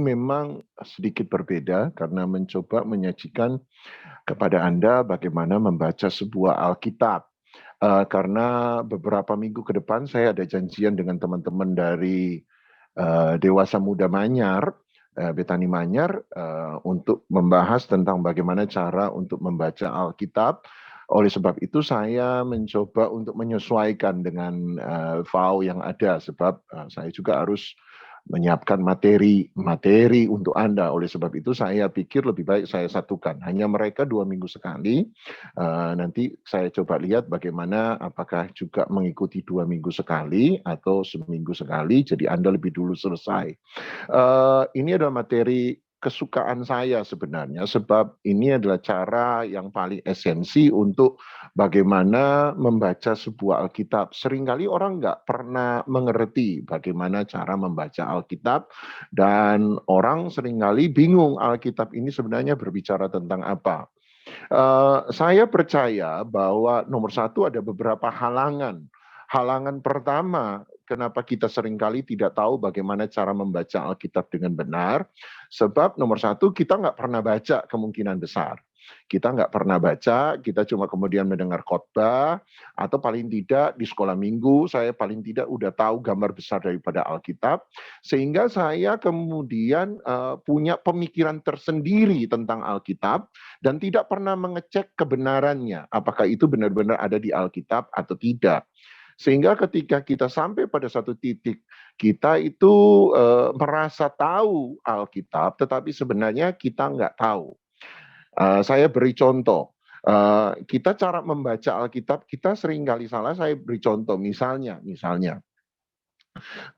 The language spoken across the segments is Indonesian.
memang sedikit berbeda karena mencoba menyajikan kepada Anda bagaimana membaca sebuah Alkitab. Karena beberapa minggu ke depan saya ada janjian dengan teman-teman dari Dewasa Muda Manyar, Betani Manyar, untuk membahas tentang bagaimana cara untuk membaca Alkitab. Oleh sebab itu saya mencoba untuk menyesuaikan dengan VAU yang ada, sebab saya juga harus menyiapkan materi untuk Anda. Oleh sebab itu saya pikir lebih baik saya satukan. Hanya mereka 2 minggu sekali. Nanti saya coba lihat bagaimana, apakah juga mengikuti 2 minggu sekali atau seminggu sekali. Jadi Anda lebih dulu selesai. Ini adalah materi kesukaan saya sebenarnya, sebab ini adalah cara yang paling esensi untuk bagaimana membaca sebuah Alkitab. Seringkali orang nggak pernah mengerti bagaimana cara membaca Alkitab, dan orang seringkali bingung Alkitab ini sebenarnya berbicara tentang apa. Saya percaya bahwa nomor satu ada beberapa halangan. Halangan pertama, kenapa kita seringkali tidak tahu bagaimana cara membaca Alkitab dengan benar, sebab nomor satu kita nggak pernah baca kemungkinan besar. Kita nggak pernah baca, kita cuma kemudian mendengar khotbah, atau paling tidak di sekolah minggu, saya paling tidak udah tahu gambar besar daripada Alkitab, sehingga saya kemudian punya pemikiran tersendiri tentang Alkitab, dan tidak pernah mengecek kebenarannya, apakah itu benar-benar ada di Alkitab atau tidak. Sehingga ketika kita sampai pada satu titik, kita itu merasa tahu Alkitab, tetapi sebenarnya kita nggak tahu. Saya beri contoh. Kita cara membaca Alkitab, kita seringkali salah. Saya beri contoh, misalnya.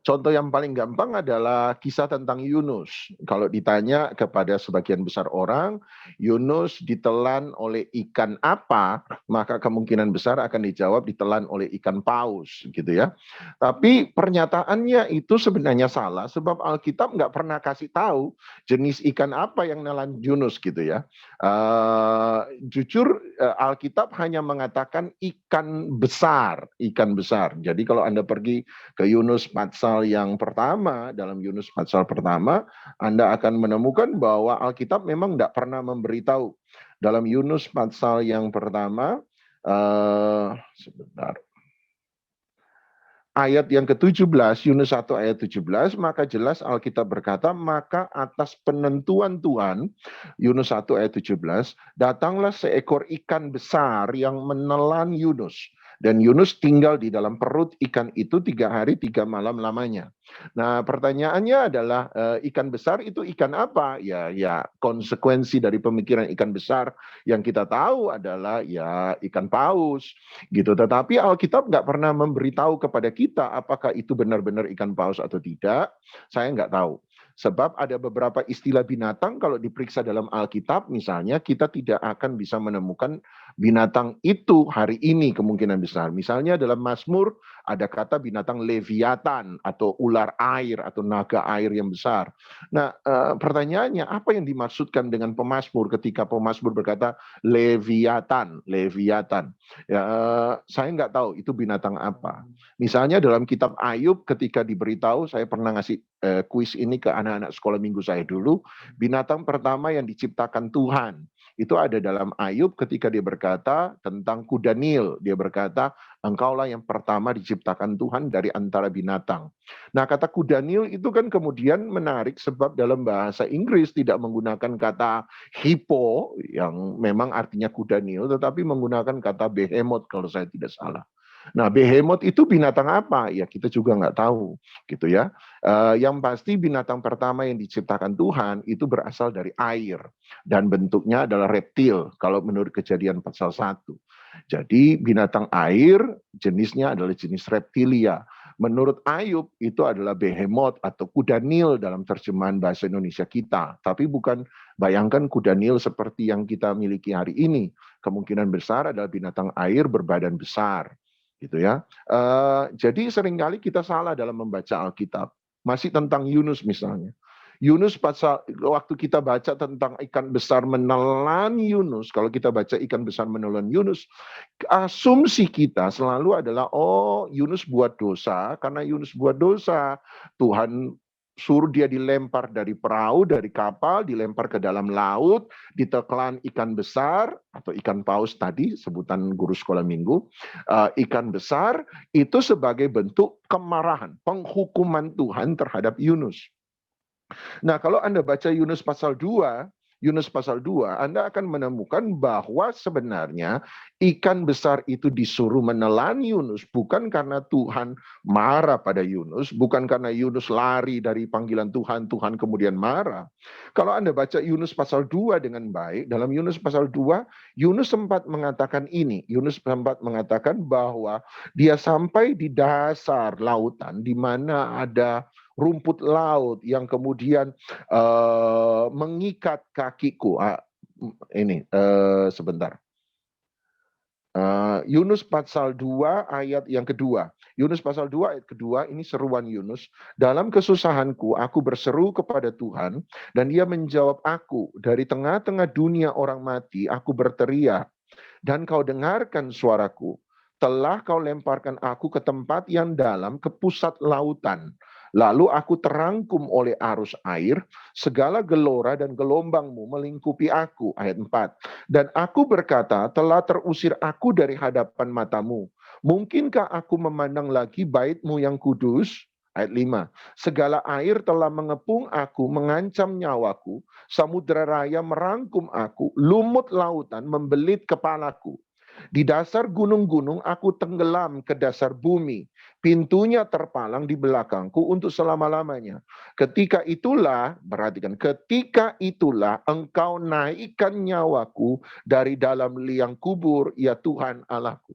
Contoh yang paling gampang adalah kisah tentang Yunus. Kalau ditanya kepada sebagian besar orang, Yunus ditelan oleh ikan apa, maka kemungkinan besar akan dijawab ditelan oleh ikan paus, gitu ya. Tapi pernyataannya itu sebenarnya salah, sebab Alkitab nggak pernah kasih tahu jenis ikan apa yang nelan Yunus, gitu ya. Jujur, Alkitab hanya mengatakan ikan besar, ikan besar. Jadi kalau Anda pergi ke Yunus pasal yang pertama, dalam Yunus pasal pertama, Anda akan menemukan bahwa Alkitab memang tidak pernah memberitahu. Dalam Yunus pasal yang pertama, sebentar. Ayat yang ke-17, Yunus 1 ayat 17, maka jelas Alkitab berkata, maka atas penentuan Tuhan, Yunus 1 ayat 17, datanglah seekor ikan besar yang menelan Yunus. Dan Yunus tinggal di dalam perut ikan itu 3 hari 3 malam lamanya. Nah, pertanyaannya adalah ikan besar itu ikan apa? Ya konsekuensi dari pemikiran ikan besar yang kita tahu adalah ya ikan paus gitu. Tetapi Alkitab nggak pernah memberitahu kepada kita apakah itu benar-benar ikan paus atau tidak. Saya nggak tahu. Sebab ada beberapa istilah binatang kalau diperiksa dalam Alkitab, misalnya kita tidak akan bisa menemukan binatang itu hari ini kemungkinan besar. Misalnya dalam Mazmur ada kata binatang Leviatan atau ular air atau naga air yang besar. Nah, pertanyaannya apa yang dimaksudkan dengan pemazmur ketika pemazmur berkata Leviatan? Ya, saya nggak tahu itu binatang apa. Misalnya dalam kitab Ayub ketika diberitahu, saya pernah ngasih kuis ini ke anak-anak sekolah minggu saya dulu, binatang pertama yang diciptakan Tuhan itu ada dalam Ayub ketika dia berkata tentang kuda Nil. Dia berkata, engkaulah yang pertama diciptakan Tuhan dari antara binatang. Nah, kata kuda Nil itu kan kemudian menarik sebab dalam bahasa Inggris tidak menggunakan kata hippo yang memang artinya kuda Nil, tetapi menggunakan kata behemoth kalau saya tidak salah. Nah, behemoth itu binatang apa? Ya kita juga nggak tahu, gitu ya. Yang pasti binatang pertama yang diciptakan Tuhan itu berasal dari air dan bentuknya adalah reptil kalau menurut Kejadian pasal 1. Jadi binatang air jenisnya adalah jenis reptilia. Menurut Ayub itu adalah behemoth atau kuda Nil dalam terjemahan bahasa Indonesia kita. Tapi bukan bayangkan kuda Nil seperti yang kita miliki hari ini. Kemungkinan besar adalah binatang air berbadan besar. Gitu ya. Jadi seringkali kita salah dalam membaca Alkitab. Masih tentang Yunus misalnya. Yunus pasal waktu kita baca tentang ikan besar menelan Yunus, kalau kita baca ikan besar menelan Yunus, asumsi kita selalu adalah oh Yunus buat dosa, karena Yunus buat dosa Tuhan suruh dia dilempar dari perahu, dari kapal, dilempar ke dalam laut, ditelan ikan besar atau ikan paus tadi, sebutan guru sekolah minggu, ikan besar itu sebagai bentuk kemarahan, penghukuman Tuhan terhadap Yunus. Nah, kalau Anda baca Yunus pasal 2, Anda akan menemukan bahwa sebenarnya ikan besar itu disuruh menelan Yunus bukan karena Tuhan marah pada Yunus, bukan karena Yunus lari dari panggilan Tuhan, Tuhan kemudian marah. Kalau Anda baca Yunus pasal 2 dengan baik, dalam Yunus pasal 2, Yunus sempat mengatakan ini, Yunus sempat mengatakan bahwa dia sampai di dasar lautan di mana ada rumput laut yang kemudian mengikat kakiku. Sebentar. Yunus pasal 2 ayat yang kedua. Yunus pasal 2 ayat kedua, ini seruan Yunus. Dalam kesusahanku, aku berseru kepada Tuhan, dan dia menjawab aku. Dari tengah-tengah dunia orang mati, aku berteriak, dan kau dengarkan suaraku. Telah kau lemparkan aku ke tempat yang dalam, ke pusat lautan. Lalu aku terangkum oleh arus air, segala gelora dan gelombangmu melingkupi aku. Ayat 4. Dan aku berkata, telah terusir aku dari hadapan matamu. Mungkinkah aku memandang lagi bait-mu yang kudus? Ayat 5. Segala air telah mengepung aku, mengancam nyawaku. Samudra raya merangkum aku, lumut lautan membelit kepalaku. Di dasar gunung-gunung aku tenggelam ke dasar bumi. Pintunya terpalang di belakangku untuk selama-lamanya. Ketika itulah, perhatikan, ketika itulah engkau naikkan nyawaku dari dalam liang kubur, ya Tuhan Allahku.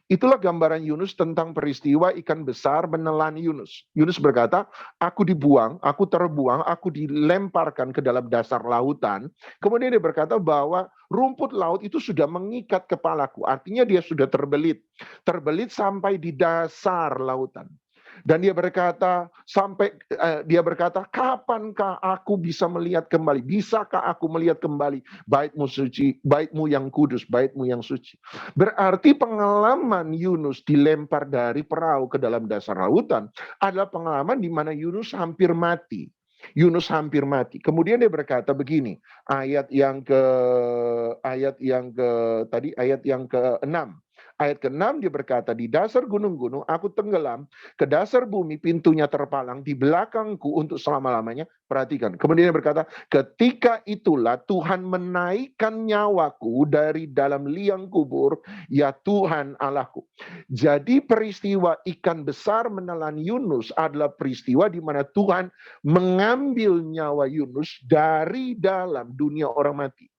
Itulah gambaran Yunus tentang peristiwa ikan besar menelan Yunus. Yunus berkata, aku dibuang, aku terbuang, aku dilemparkan ke dalam dasar lautan. Kemudian dia berkata bahwa rumput laut itu sudah mengikat kepalaku. Artinya dia sudah terbelit. Terbelit sampai di dasar lautan. Dan dia berkata, kapankah aku bisa melihat kembali? Bisakah aku melihat kembali bait-mu suci, bait-mu yang kudus, bait-mu yang suci? Berarti pengalaman Yunus dilempar dari perahu ke dalam dasar lautan adalah pengalaman di mana Yunus hampir mati. Yunus hampir mati. Kemudian dia berkata begini, ayat yang ke-6. Ayat ke-6 dia berkata, di dasar gunung-gunung aku tenggelam, ke dasar bumi pintunya terpalang, di belakangku untuk selama-lamanya. Perhatikan, kemudian dia berkata, ketika itulah Tuhan menaikkan nyawaku dari dalam liang kubur, ya Tuhan Allahku. Jadi peristiwa ikan besar menelan Yunus adalah peristiwa di mana Tuhan mengambil nyawa Yunus dari dalam dunia orang mati.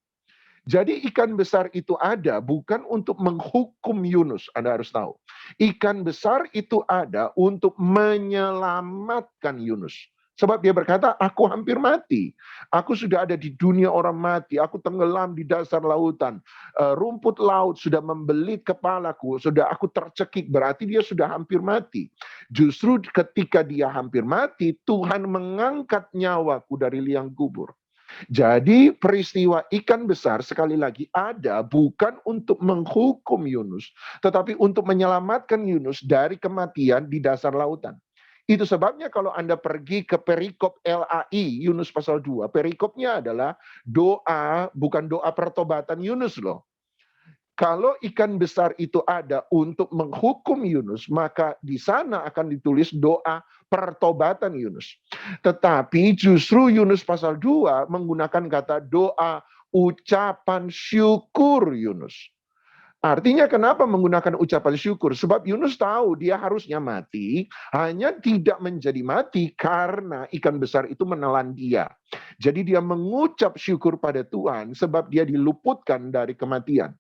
Jadi ikan besar itu ada bukan untuk menghukum Yunus, Anda harus tahu. Ikan besar itu ada untuk menyelamatkan Yunus. Sebab dia berkata, aku hampir mati. Aku sudah ada di dunia orang mati. Aku tenggelam di dasar lautan. Rumput laut sudah membelit kepalaku. Sudah aku tercekik. Berarti dia sudah hampir mati. Justru ketika dia hampir mati, Tuhan mengangkat nyawaku dari liang kubur. Jadi peristiwa ikan besar sekali lagi ada bukan untuk menghukum Yunus, tetapi untuk menyelamatkan Yunus dari kematian di dasar lautan. Itu sebabnya kalau Anda pergi ke perikop LAI Yunus pasal 2, perikopnya adalah doa, bukan doa pertobatan Yunus loh. Kalau ikan besar itu ada untuk menghukum Yunus, maka di sana akan ditulis doa pertobatan Yunus. Tetapi justru Yunus pasal 2 menggunakan kata doa ucapan syukur Yunus. Artinya kenapa menggunakan ucapan syukur? Sebab Yunus tahu dia harusnya mati, hanya tidak menjadi mati karena ikan besar itu menelan dia. Jadi dia mengucap syukur pada Tuhan sebab dia diluputkan dari kematian.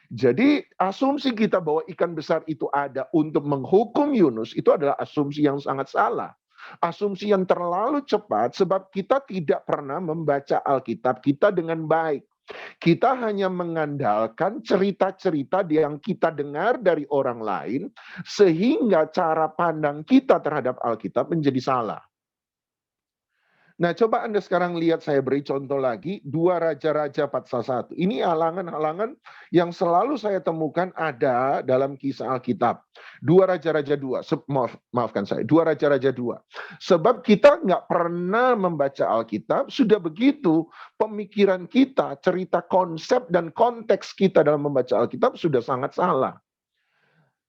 Jadi asumsi kita bahwa ikan besar itu ada untuk menghukum Yunus itu adalah asumsi yang sangat salah. Asumsi yang terlalu cepat sebab kita tidak pernah membaca Alkitab kita dengan baik. Kita hanya mengandalkan cerita-cerita yang kita dengar dari orang lain sehingga cara pandang kita terhadap Alkitab menjadi salah. Nah, coba Anda sekarang lihat, saya beri contoh lagi, 2 Raja-Raja Pasal 1. Ini halangan-halangan yang selalu saya temukan ada dalam kisah Alkitab. 2 Raja-Raja 2, maafkan saya, 2 Raja-Raja 2. Sebab kita nggak pernah membaca Alkitab, sudah begitu pemikiran kita, cerita konsep dan konteks kita dalam membaca Alkitab sudah sangat salah.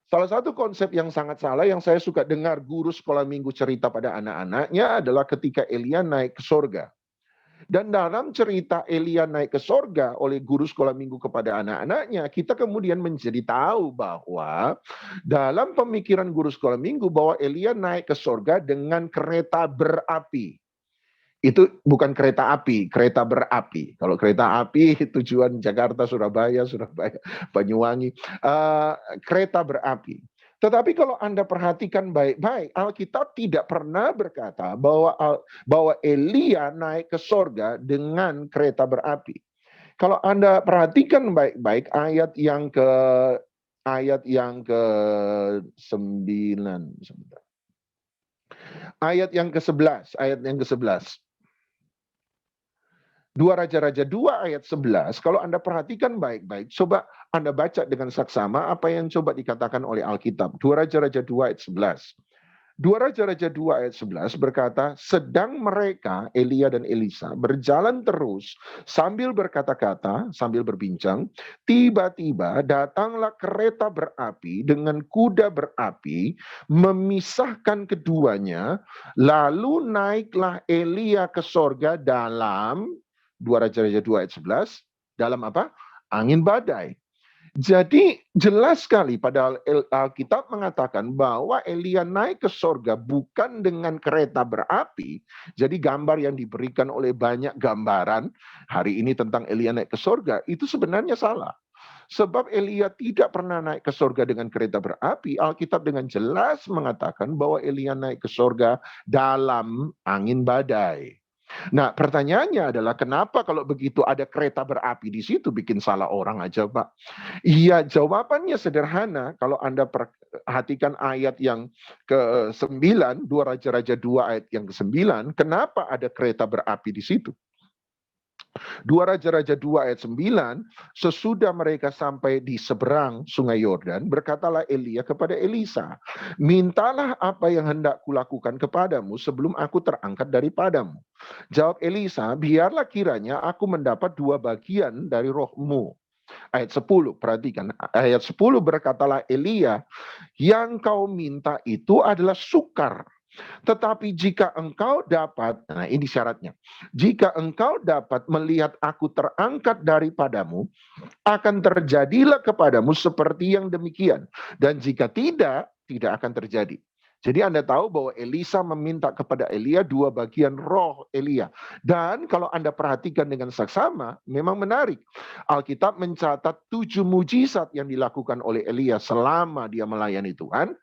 Salah satu konsep yang sangat salah yang saya suka dengar guru sekolah minggu cerita pada anak-anaknya adalah ketika Elia naik ke sorga. Dan dalam cerita Elia naik ke sorga oleh guru sekolah minggu kepada anak-anaknya, kita kemudian menjadi tahu bahwa dalam pemikiran guru sekolah minggu bahwa Elia naik ke sorga dengan kereta berapi. Itu bukan kereta api, kereta berapi. Kalau kereta api tujuan Jakarta, Surabaya, Banyuwangi, kereta berapi. Tetapi kalau Anda perhatikan baik-baik, Alkitab tidak pernah berkata bahwa Elia naik ke sorga dengan kereta berapi. Kalau Anda perhatikan baik-baik ayat yang ke-9, ayat yang ke-11. 2 Raja-Raja 2 ayat 11, kalau Anda perhatikan baik-baik, coba Anda baca dengan saksama apa yang coba dikatakan oleh Alkitab. 2 Raja-Raja 2 ayat 11. 2 Raja-Raja 2 ayat 11 berkata, sedang mereka, Elia dan Elisa, berjalan terus sambil berkata-kata, sambil berbincang, tiba-tiba datanglah kereta berapi dengan kuda berapi, memisahkan keduanya, lalu naiklah Elia ke sorga dalam 2 Raja-Raja 2 ayat 11, dalam apa? Angin badai. Jadi jelas sekali padahal Alkitab mengatakan bahwa Elia naik ke sorga bukan dengan kereta berapi. Jadi gambar yang diberikan oleh banyak gambaran hari ini tentang Elia naik ke sorga itu sebenarnya salah. Sebab Elia tidak pernah naik ke sorga dengan kereta berapi. Alkitab dengan jelas mengatakan bahwa Elia naik ke sorga dalam angin badai. Nah, pertanyaannya adalah kenapa kalau begitu ada kereta berapi di situ bikin salah orang aja, Pak? Iya, jawabannya sederhana. Kalau Anda perhatikan ayat yang ke-9, 2 Raja-Raja 2 ayat yang ke-9, kenapa ada kereta berapi di situ? 2 Raja-Raja 2 ayat 9, sesudah mereka sampai di seberang sungai Yordan, berkatalah Elia kepada Elisa, mintalah apa yang hendak kulakukan kepadamu sebelum aku terangkat daripadamu. Jawab Elisa, biarlah kiranya aku mendapat 2 bagian dari rohmu. Ayat 10, perhatikan. Ayat 10 berkatalah Elia, yang kau minta itu adalah sukar. Tetapi jika engkau dapat, nah ini syaratnya, jika engkau dapat melihat aku terangkat daripadamu, akan terjadilah kepadamu seperti yang demikian. Dan jika tidak, tidak akan terjadi. Jadi Anda tahu bahwa Elisa meminta kepada Elia 2 bagian roh Elia. Dan kalau Anda perhatikan dengan saksama, memang menarik. Alkitab mencatat 7 mujizat yang dilakukan oleh Elia selama dia melayani Tuhan.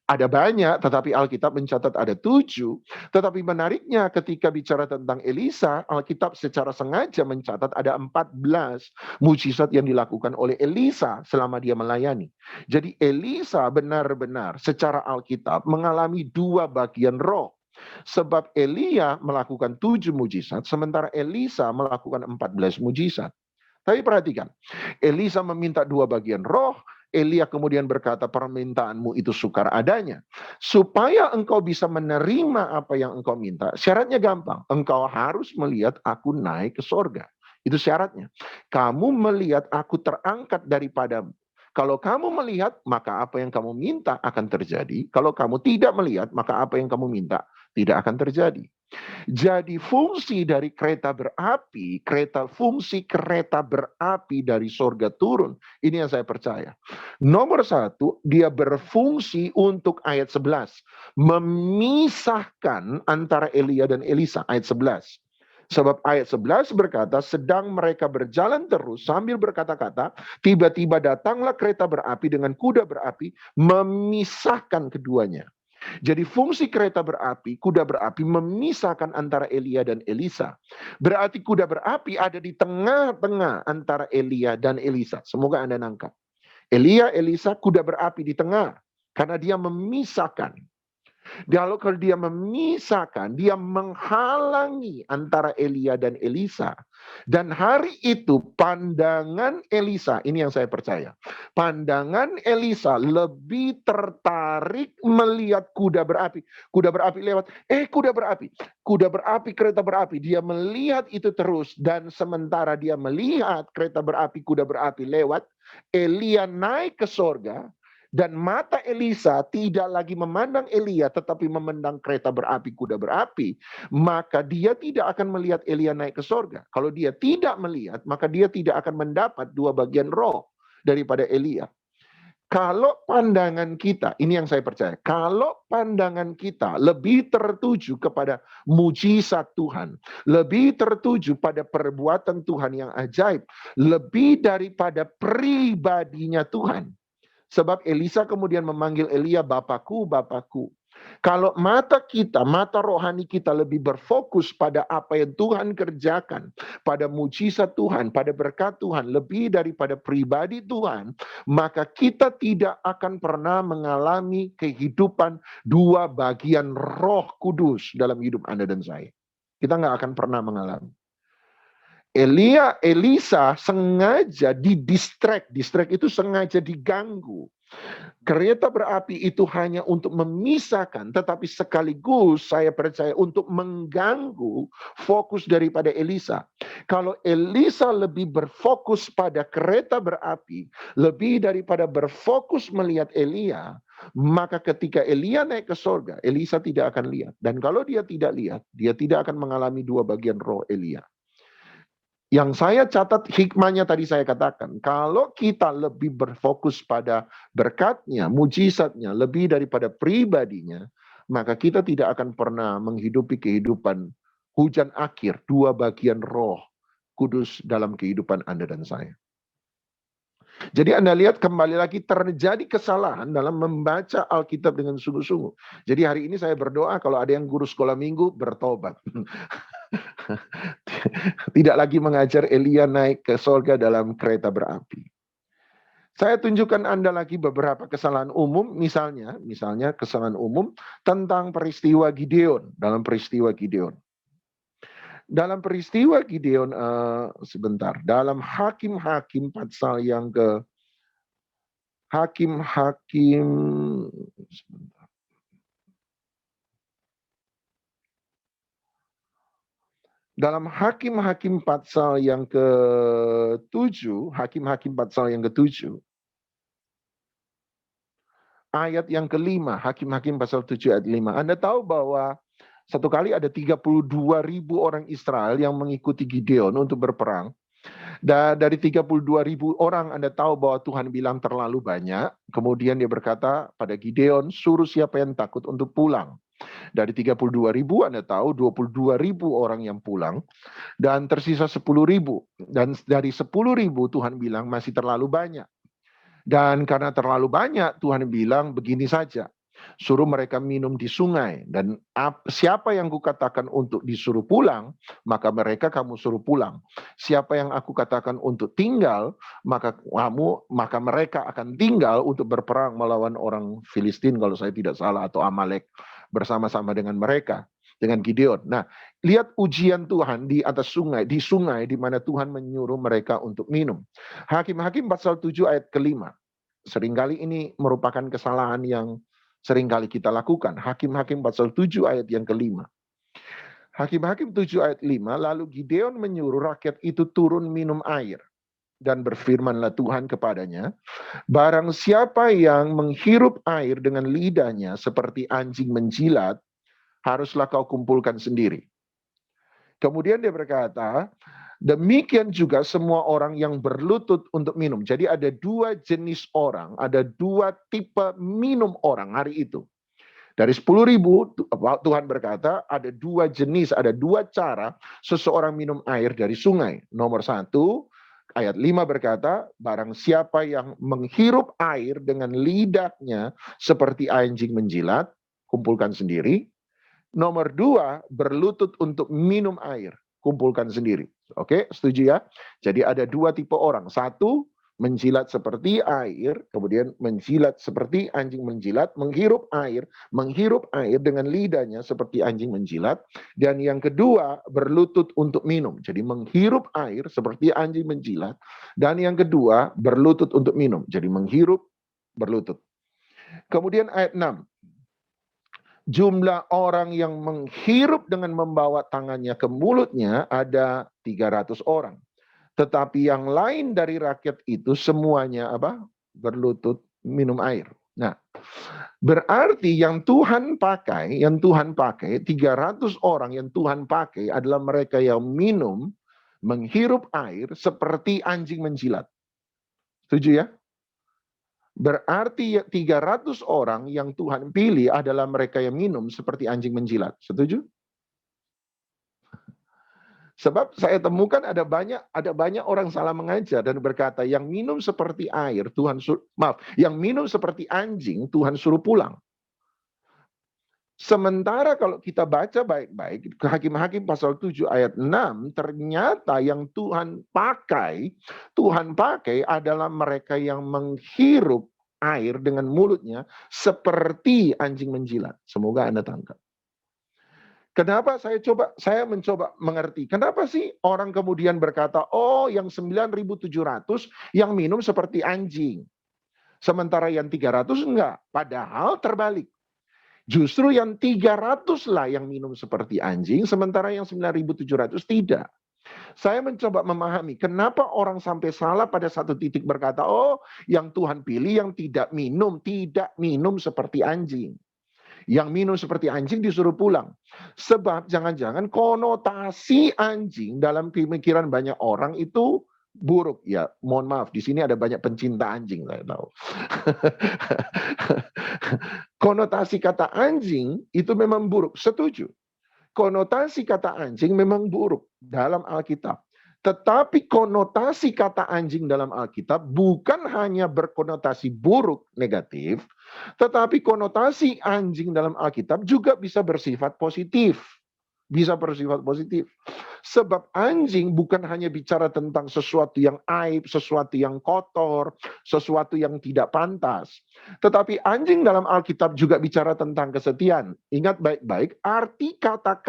Ada banyak, tetapi Alkitab mencatat ada 7. Tetapi menariknya ketika bicara tentang Elisa, Alkitab secara sengaja mencatat ada 14 mujizat yang dilakukan oleh Elisa selama dia melayani. Jadi Elisa benar-benar secara Alkitab mengalami 2 bagian roh. Sebab Elia melakukan 7 mujizat, sementara Elisa melakukan 14 mujizat. Tapi perhatikan, Elisa meminta 2 bagian roh, Elia kemudian berkata, permintaanmu itu sukar adanya. Supaya engkau bisa menerima apa yang engkau minta, syaratnya gampang. Engkau harus melihat aku naik ke sorga. Itu syaratnya. Kamu melihat aku terangkat daripadamu. Kalau kamu melihat, maka apa yang kamu minta akan terjadi. Kalau kamu tidak melihat, maka apa yang kamu minta tidak akan terjadi. Jadi fungsi dari kereta berapi, fungsi kereta berapi dari sorga turun, ini yang saya percaya. Nomor 1, dia berfungsi untuk ayat 11, memisahkan antara Elia dan Elisa, ayat 11. Sebab ayat 11 berkata, sedang mereka berjalan terus sambil berkata-kata, tiba-tiba datanglah kereta berapi dengan kuda berapi, memisahkan keduanya. Jadi fungsi kereta berapi, kuda berapi memisahkan antara Elia dan Elisa. Berarti kuda berapi ada di tengah-tengah antara Elia dan Elisa. Semoga Anda nangkap. Elia, Elisa, kuda berapi di tengah. Karena dia memisahkan. Kalau dia memisahkan, dia menghalangi antara Elia dan Elisa. Dan hari itu pandangan Elisa, ini yang saya percaya. Pandangan Elisa lebih tertarik melihat kuda berapi. Kuda berapi lewat, kuda berapi. Kuda berapi, kereta berapi. Dia melihat itu terus. Dan sementara dia melihat kereta berapi, kuda berapi lewat, Elia naik ke sorga. Dan mata Elisa tidak lagi memandang Elia, tetapi memandang kereta berapi, kuda berapi. Maka dia tidak akan melihat Elia naik ke sorga. Kalau dia tidak melihat, maka dia tidak akan mendapat dua bagian roh daripada Elia. Kalau pandangan kita, ini yang saya percaya, kalau pandangan kita lebih tertuju kepada mujizat Tuhan, lebih tertuju pada perbuatan Tuhan yang ajaib, lebih daripada pribadinya Tuhan. Sebab Elisa kemudian memanggil Elia, Bapakku, Bapakku. Kalau mata kita, mata rohani kita lebih berfokus pada apa yang Tuhan kerjakan, pada mujizat Tuhan, pada berkat Tuhan, lebih daripada pribadi Tuhan, maka kita tidak akan pernah mengalami kehidupan dua bagian Roh Kudus dalam hidup Anda dan saya. Kita nggak akan pernah mengalami. Elisa sengaja didistract itu sengaja diganggu. Kereta berapi itu hanya untuk memisahkan, tetapi sekaligus saya percaya untuk mengganggu fokus daripada Elisa. Kalau Elisa lebih berfokus pada kereta berapi, lebih daripada berfokus melihat Elia, maka ketika Elia naik ke sorga, Elisa tidak akan lihat. Dan kalau dia tidak lihat, dia tidak akan mengalami dua bagian roh Elia. Yang saya catat hikmahnya tadi saya katakan, kalau kita lebih berfokus pada berkatnya, mujizatnya, lebih daripada pribadinya, maka kita tidak akan pernah menghidupi kehidupan hujan akhir, dua bagian roh kudus dalam kehidupan Anda dan saya. Jadi Anda lihat kembali lagi terjadi kesalahan dalam membaca Alkitab dengan sungguh-sungguh. Jadi hari ini saya berdoa kalau ada yang guru sekolah minggu bertobat. Tidak lagi mengajar Elia naik ke sorga dalam kereta berapi. Saya tunjukkan Anda lagi beberapa kesalahan umum, misalnya kesalahan umum tentang peristiwa Gideon, dalam peristiwa Gideon. Dalam peristiwa Gideon, dalam Hakim-Hakim pasal yang ke Hakim-Hakim, dalam Hakim-Hakim pasal yang ke-7, Hakim-Hakim pasal yang ke-7, ayat yang ke-5, Hakim-Hakim pasal 7 ayat 5. Anda tahu bahwa satu kali ada 32.000 orang Israel yang mengikuti Gideon untuk berperang. Dan dari 32.000 orang Anda tahu bahwa Tuhan bilang terlalu banyak. Kemudian dia berkata pada Gideon, suruh siapa yang takut untuk pulang. Dari 32.000 Anda tahu 22.000 orang yang pulang. Dan tersisa 10.000. Dan dari 10.000 Tuhan bilang masih terlalu banyak. Dan karena terlalu banyak Tuhan bilang begini saja. Suruh mereka minum di sungai. Dan siapa yang kukatakan untuk disuruh pulang, maka mereka kamu suruh pulang. Siapa yang aku katakan untuk tinggal, maka mereka akan tinggal untuk berperang melawan orang Filistin kalau saya tidak salah, atau Amalek bersama-sama dengan mereka, dengan Gideon. Nah, lihat ujian Tuhan di atas sungai, di mana Tuhan menyuruh mereka untuk minum. Hakim-Hakim pasal 7 ayat ke-5. Seringkali ini merupakan kesalahan yang seringkali kita lakukan. Hakim-Hakim pasal 7 ayat yang ke-5. Hakim-Hakim 7 ayat 5, lalu Gideon menyuruh rakyat itu turun minum air. Dan berfirmanlah Tuhan kepadanya, barang siapa yang menghirup air dengan lidahnya seperti anjing menjilat, haruslah kau kumpulkan sendiri. Kemudian dia berkata, demikian juga semua orang yang berlutut untuk minum. Jadi ada dua jenis orang, ada dua tipe minum orang hari itu. Dari 10.000, Tuhan berkata ada dua jenis, ada dua cara seseorang minum air dari sungai. Nomor 1, ayat 5 berkata, barang siapa yang menghirup air dengan lidahnya seperti anjing menjilat, kumpulkan sendiri. Nomor 2, berlutut untuk minum air, kumpulkan sendiri. Oke, setuju ya? Jadi ada dua tipe orang. 1, menjilat seperti air, kemudian menjilat seperti anjing menjilat, menghirup air dengan lidahnya seperti anjing menjilat, dan yang kedua berlutut untuk minum. Jadi menghirup air seperti anjing menjilat, dan yang kedua berlutut untuk minum. Jadi menghirup, berlutut. Kemudian ayat 6. Jumlah orang yang menghirup dengan membawa tangannya ke mulutnya ada 300 orang. Tetapi yang lain dari rakyat itu semuanya apa? Berlutut minum air. Nah, berarti yang Tuhan pakai 300 orang yang Tuhan pakai adalah mereka yang minum, menghirup air seperti anjing menjilat. Setuju ya? Berarti 300 orang yang Tuhan pilih adalah mereka yang minum seperti anjing menjilat. Setuju? Sebab saya temukan ada banyak orang salah mengajar dan berkata yang minum seperti air yang minum seperti anjing Tuhan suruh pulang. Sementara kalau kita baca baik-baik Hakim-Hakim pasal 7 ayat 6 ternyata yang Tuhan pakai adalah mereka yang menghirup air dengan mulutnya seperti anjing menjilat. Semoga Anda tangkap. Kenapa saya mencoba mengerti. Kenapa sih orang kemudian berkata, oh yang 9.700 yang minum seperti anjing. Sementara yang 300 enggak. Padahal terbalik. Justru yang 300 lah yang minum seperti anjing, sementara yang 9.700 tidak. Saya mencoba memahami kenapa orang sampai salah pada satu titik berkata, oh yang Tuhan pilih yang tidak minum seperti anjing. Yang minum seperti anjing disuruh pulang. Sebab jangan-jangan konotasi anjing dalam pemikiran banyak orang itu buruk. Ya, mohon maaf, di sini ada banyak pencinta anjing, saya tahu. Konotasi kata anjing itu memang buruk, setuju. Konotasi kata anjing memang buruk dalam Alkitab. Tetapi konotasi kata anjing dalam Alkitab bukan hanya berkonotasi buruk negatif, tetapi konotasi anjing dalam Alkitab juga bisa bersifat positif. Bisa bersifat positif. Sebab anjing bukan hanya bicara tentang sesuatu yang aib, sesuatu yang kotor, sesuatu yang tidak pantas. Tetapi anjing dalam Alkitab juga bicara tentang kesetiaan. Ingat baik-baik, arti kata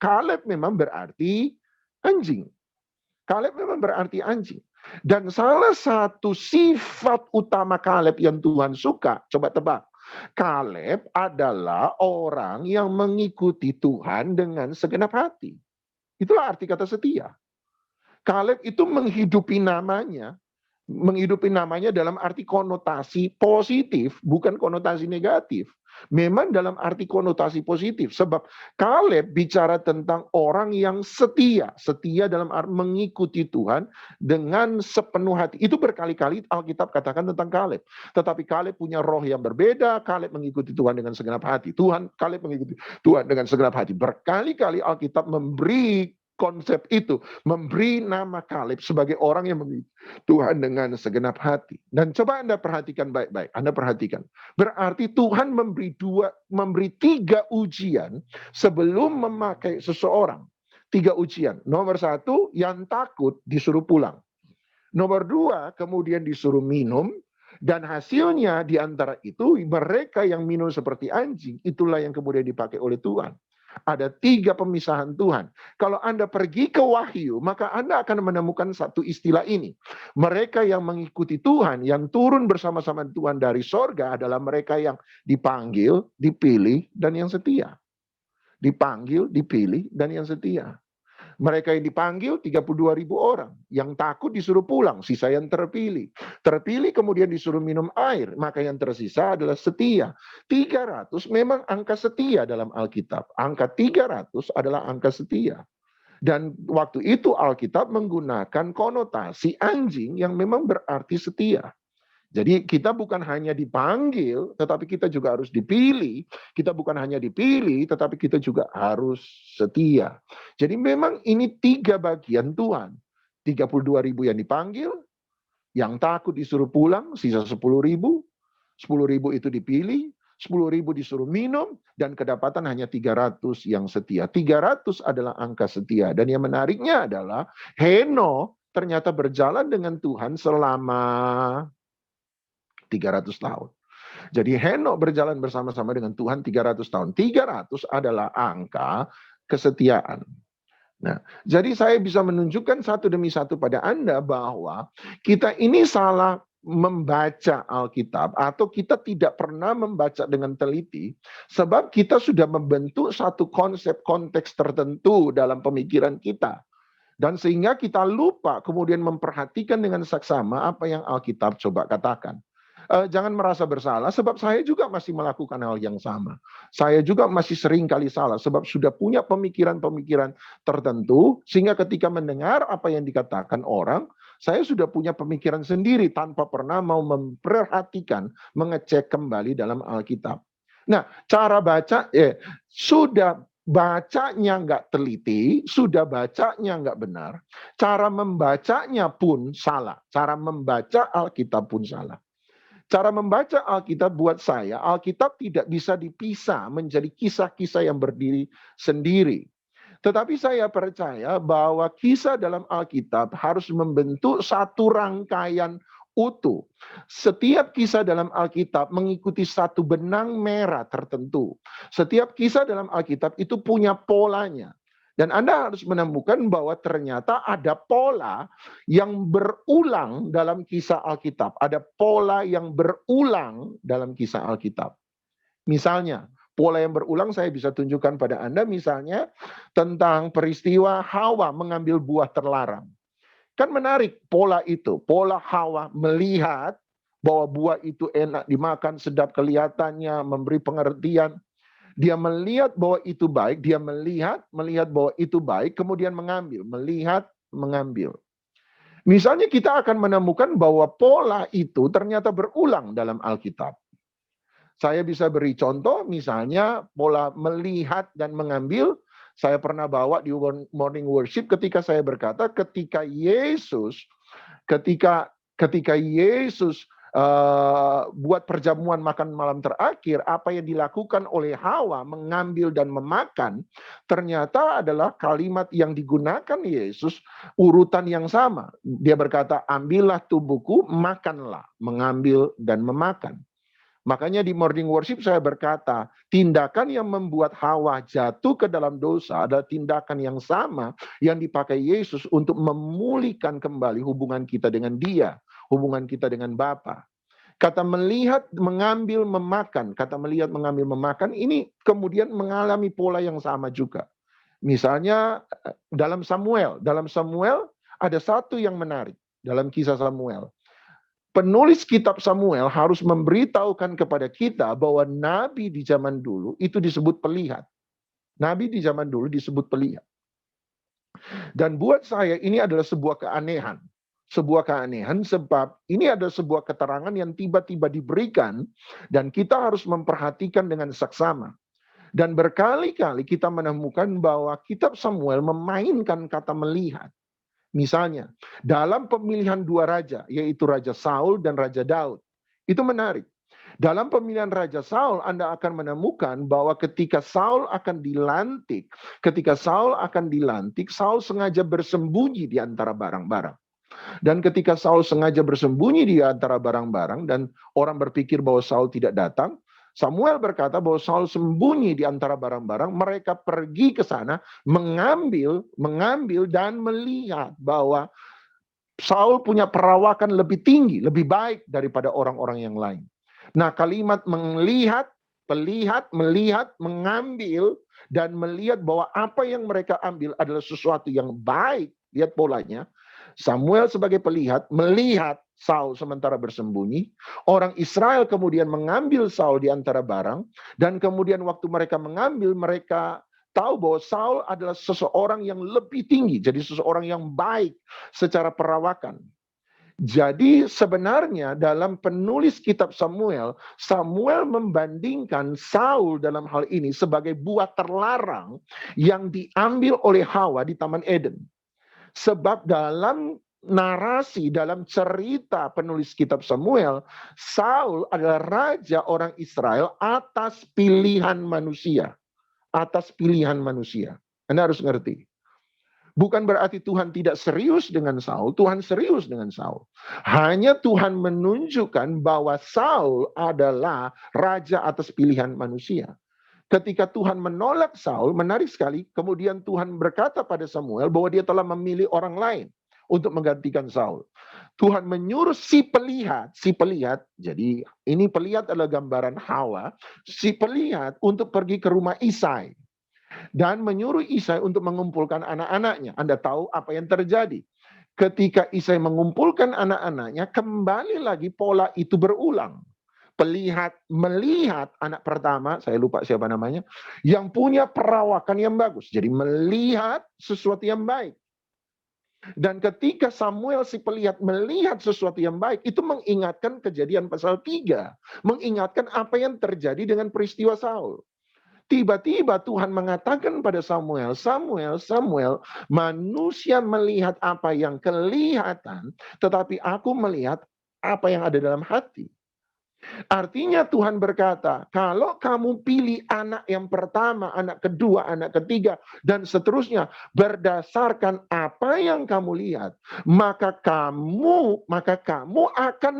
Kaleb memang berarti anjing. Kaleb memang berarti anjing. Dan salah satu sifat utama Kaleb yang Tuhan suka, coba tebak. Kaleb adalah orang yang mengikuti Tuhan dengan segenap hati. Itulah arti kata setia. Kaleb itu menghidupi namanya dalam arti konotasi positif, bukan konotasi negatif. Memang dalam arti konotasi positif, sebab Kaleb bicara tentang orang yang setia dalam arti mengikuti Tuhan dengan sepenuh hati. Itu berkali-kali Alkitab katakan tentang Kaleb. Tetapi Kaleb punya roh yang berbeda, Kaleb mengikuti Tuhan dengan segenap hati. Kaleb mengikuti Tuhan dengan segenap hati. Berkali-kali Alkitab memberi konsep itu, memberi nama Kaleb sebagai orang yang mengikuti Tuhan dengan segenap hati. Dan coba Anda perhatikan baik-baik. Anda perhatikan. Berarti Tuhan memberi 3 ujian sebelum memakai seseorang. 3 ujian. Nomor 1, yang takut disuruh pulang. Nomor 2, kemudian disuruh minum. Dan hasilnya di antara itu, mereka yang minum seperti anjing, itulah yang kemudian dipakai oleh Tuhan. Ada 3 pemisahan Tuhan. Kalau Anda pergi ke Wahyu, maka Anda akan menemukan satu istilah ini. Mereka yang mengikuti Tuhan, yang turun bersama-sama Tuhan dari sorga adalah mereka yang dipanggil, dipilih, dan yang setia. Dipanggil, dipilih, dan yang setia. Mereka yang dipanggil 32.000 orang. Yang takut disuruh pulang, sisa yang terpilih. Terpilih kemudian disuruh minum air, maka yang tersisa adalah setia. 300 memang angka setia dalam Alkitab. Angka 300 adalah angka setia. Dan waktu itu Alkitab menggunakan konotasi anjing yang memang berarti setia. Jadi kita bukan hanya dipanggil, tetapi kita juga harus dipilih. Kita bukan hanya dipilih, tetapi kita juga harus setia. Jadi memang ini 3 bagian Tuhan. 32.000 yang dipanggil, yang takut disuruh pulang, sisa 10.000. 10.000 itu dipilih, 10.000 disuruh minum, dan kedapatan hanya 300 yang setia. 300 adalah angka setia. Dan yang menariknya adalah Heno ternyata berjalan dengan Tuhan selama 300 tahun. Jadi Henokh berjalan bersama-sama dengan Tuhan 300 tahun. 300 adalah angka kesetiaan. Nah, jadi saya bisa menunjukkan satu demi satu pada Anda bahwa kita ini salah membaca Alkitab atau kita tidak pernah membaca dengan teliti sebab kita sudah membentuk satu konsep konteks tertentu dalam pemikiran kita. Dan sehingga kita lupa kemudian memperhatikan dengan saksama apa yang Alkitab coba katakan. Jangan merasa bersalah sebab saya juga masih melakukan hal yang sama. Saya juga masih sering kali salah sebab sudah punya pemikiran-pemikiran tertentu sehingga ketika mendengar apa yang dikatakan orang, saya sudah punya pemikiran sendiri tanpa pernah mau memperhatikan, mengecek kembali dalam Alkitab. Nah, cara baca sudah bacanya nggak teliti, sudah bacanya nggak benar, cara membacanya pun salah. Cara membaca Alkitab pun salah. Cara membaca Alkitab buat saya, Alkitab tidak bisa dipisah menjadi kisah-kisah yang berdiri sendiri. Tetapi saya percaya bahwa kisah dalam Alkitab harus membentuk satu rangkaian utuh. Setiap kisah dalam Alkitab mengikuti satu benang merah tertentu. Setiap kisah dalam Alkitab itu punya polanya. Dan Anda harus menemukan bahwa ternyata ada pola yang berulang dalam kisah Alkitab. Ada pola yang berulang dalam kisah Alkitab. Misalnya, pola yang berulang saya bisa tunjukkan pada Anda misalnya tentang peristiwa Hawa mengambil buah terlarang. Kan menarik pola itu. Pola Hawa melihat bahwa buah itu enak dimakan, sedap kelihatannya, memberi pengertian. Dia melihat bahwa itu baik, dia melihat bahwa itu baik, kemudian mengambil, melihat, mengambil. Misalnya kita akan menemukan bahwa pola itu ternyata berulang dalam Alkitab. Saya bisa beri contoh, misalnya pola melihat dan mengambil, saya pernah bawa di morning worship ketika saya berkata, ketika Yesus buat perjamuan makan malam terakhir, apa yang dilakukan oleh Hawa mengambil dan memakan, ternyata adalah kalimat yang digunakan Yesus urutan yang sama. Dia berkata, ambillah tubuhku, makanlah, mengambil dan memakan. Makanya di morning worship saya berkata, tindakan yang membuat Hawa jatuh ke dalam dosa adalah tindakan yang sama yang dipakai Yesus untuk memulihkan kembali hubungan kita dengan Dia, hubungan kita dengan Bapa. Kata melihat, mengambil, memakan, kata melihat, mengambil, memakan, ini kemudian mengalami pola yang sama juga. Misalnya dalam Samuel ada satu yang menarik dalam kisah Samuel. Penulis kitab Samuel harus memberitahukan kepada kita bahwa nabi di zaman dulu itu disebut pelihat. Nabi di zaman dulu disebut pelihat. Dan buat saya ini adalah sebuah keanehan. Sebuah keanehan sebab ini adalah sebuah keterangan yang tiba-tiba diberikan dan kita harus memperhatikan dengan saksama. Dan berkali-kali kita menemukan bahwa kitab Samuel memainkan kata melihat. Misalnya, dalam pemilihan dua raja, yaitu Raja Saul dan Raja Daud. Itu menarik. Dalam pemilihan Raja Saul, Anda akan menemukan bahwa ketika Saul akan dilantik, Saul sengaja bersembunyi di antara barang-barang. Dan ketika Saul sengaja bersembunyi di antara barang-barang, dan orang berpikir bahwa Saul tidak datang, Samuel berkata bahwa Saul sembunyi di antara barang-barang, mereka pergi ke sana, mengambil dan melihat bahwa Saul punya perawakan lebih tinggi, lebih baik daripada orang-orang yang lain. Nah, kalimat melihat, mengambil, dan melihat bahwa apa yang mereka ambil adalah sesuatu yang baik. Lihat polanya. Samuel sebagai pelihat, melihat Saul sementara bersembunyi. Orang Israel kemudian mengambil Saul di antara barang. Dan kemudian waktu mereka mengambil, mereka tahu bahwa Saul adalah seseorang yang lebih tinggi. Jadi seseorang yang baik secara perawakan. Jadi sebenarnya dalam penulis kitab Samuel membandingkan Saul dalam hal ini sebagai buah terlarang yang diambil oleh Hawa di Taman Eden. Sebab dalam narasi, dalam cerita penulis kitab Samuel, Saul adalah raja orang Israel atas pilihan manusia. Atas pilihan manusia. Anda harus ngerti. Bukan berarti Tuhan tidak serius dengan Saul, Tuhan serius dengan Saul. Hanya Tuhan menunjukkan bahwa Saul adalah raja atas pilihan manusia. Ketika Tuhan menolak Saul, menarik sekali, kemudian Tuhan berkata pada Samuel bahwa dia telah memilih orang lain untuk menggantikan Saul. Tuhan menyuruh si pelihat, jadi ini pelihat adalah gambaran Hawa, si pelihat untuk pergi ke rumah Isai. Dan menyuruh Isai untuk mengumpulkan anak-anaknya. Anda tahu apa yang terjadi. Ketika Isai mengumpulkan anak-anaknya, kembali lagi pola itu berulang. Pelihat melihat anak pertama, saya lupa siapa namanya, yang punya perawakan yang bagus. Jadi melihat sesuatu yang baik. Dan ketika Samuel si pelihat melihat sesuatu yang baik, itu mengingatkan kejadian pasal 3. Mengingatkan apa yang terjadi dengan peristiwa Saul. Tiba-tiba Tuhan mengatakan pada Samuel, Samuel, manusia melihat apa yang kelihatan, tetapi aku melihat apa yang ada dalam hati. Artinya Tuhan berkata, kalau kamu pilih anak yang pertama, anak kedua, anak ketiga, dan seterusnya, berdasarkan apa yang kamu lihat, maka kamu akan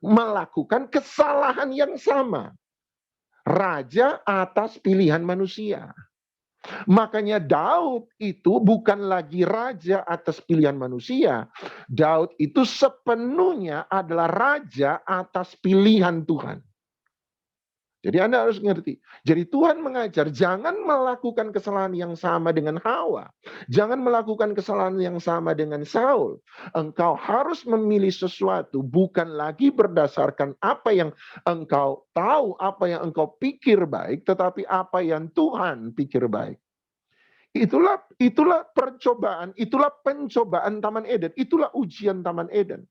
melakukan kesalahan yang sama. Raja atas pilihan manusia. Makanya Daud itu bukan lagi raja atas pilihan manusia. Daud itu sepenuhnya adalah raja atas pilihan Tuhan. Jadi Anda harus ngerti. Jadi Tuhan mengajar, jangan melakukan kesalahan yang sama dengan Hawa. Jangan melakukan kesalahan yang sama dengan Saul. Engkau harus memilih sesuatu bukan lagi berdasarkan apa yang engkau tahu, apa yang engkau pikir baik, tetapi apa yang Tuhan pikir baik. Itulah percobaan, itulah pencobaan Taman Eden, itulah ujian Taman Eden.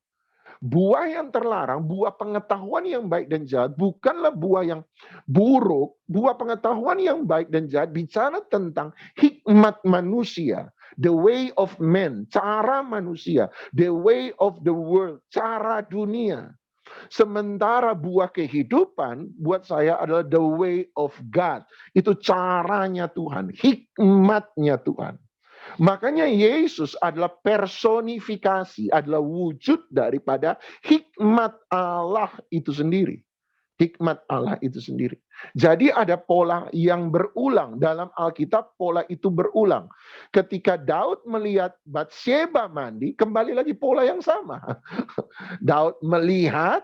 Buah yang terlarang, buah pengetahuan yang baik dan jahat, bukanlah buah yang buruk. Buah pengetahuan yang baik dan jahat bicara tentang hikmat manusia, the way of man, cara manusia, the way of the world, cara dunia. Sementara buah kehidupan buat saya adalah the way of God. Itu caranya Tuhan, hikmatnya Tuhan. Makanya Yesus adalah personifikasi, adalah wujud daripada hikmat Allah itu sendiri. Hikmat Allah itu sendiri. Jadi ada pola yang berulang. Dalam Alkitab pola itu berulang. Ketika Daud melihat Batsheba mandi, kembali lagi pola yang sama. Daud melihat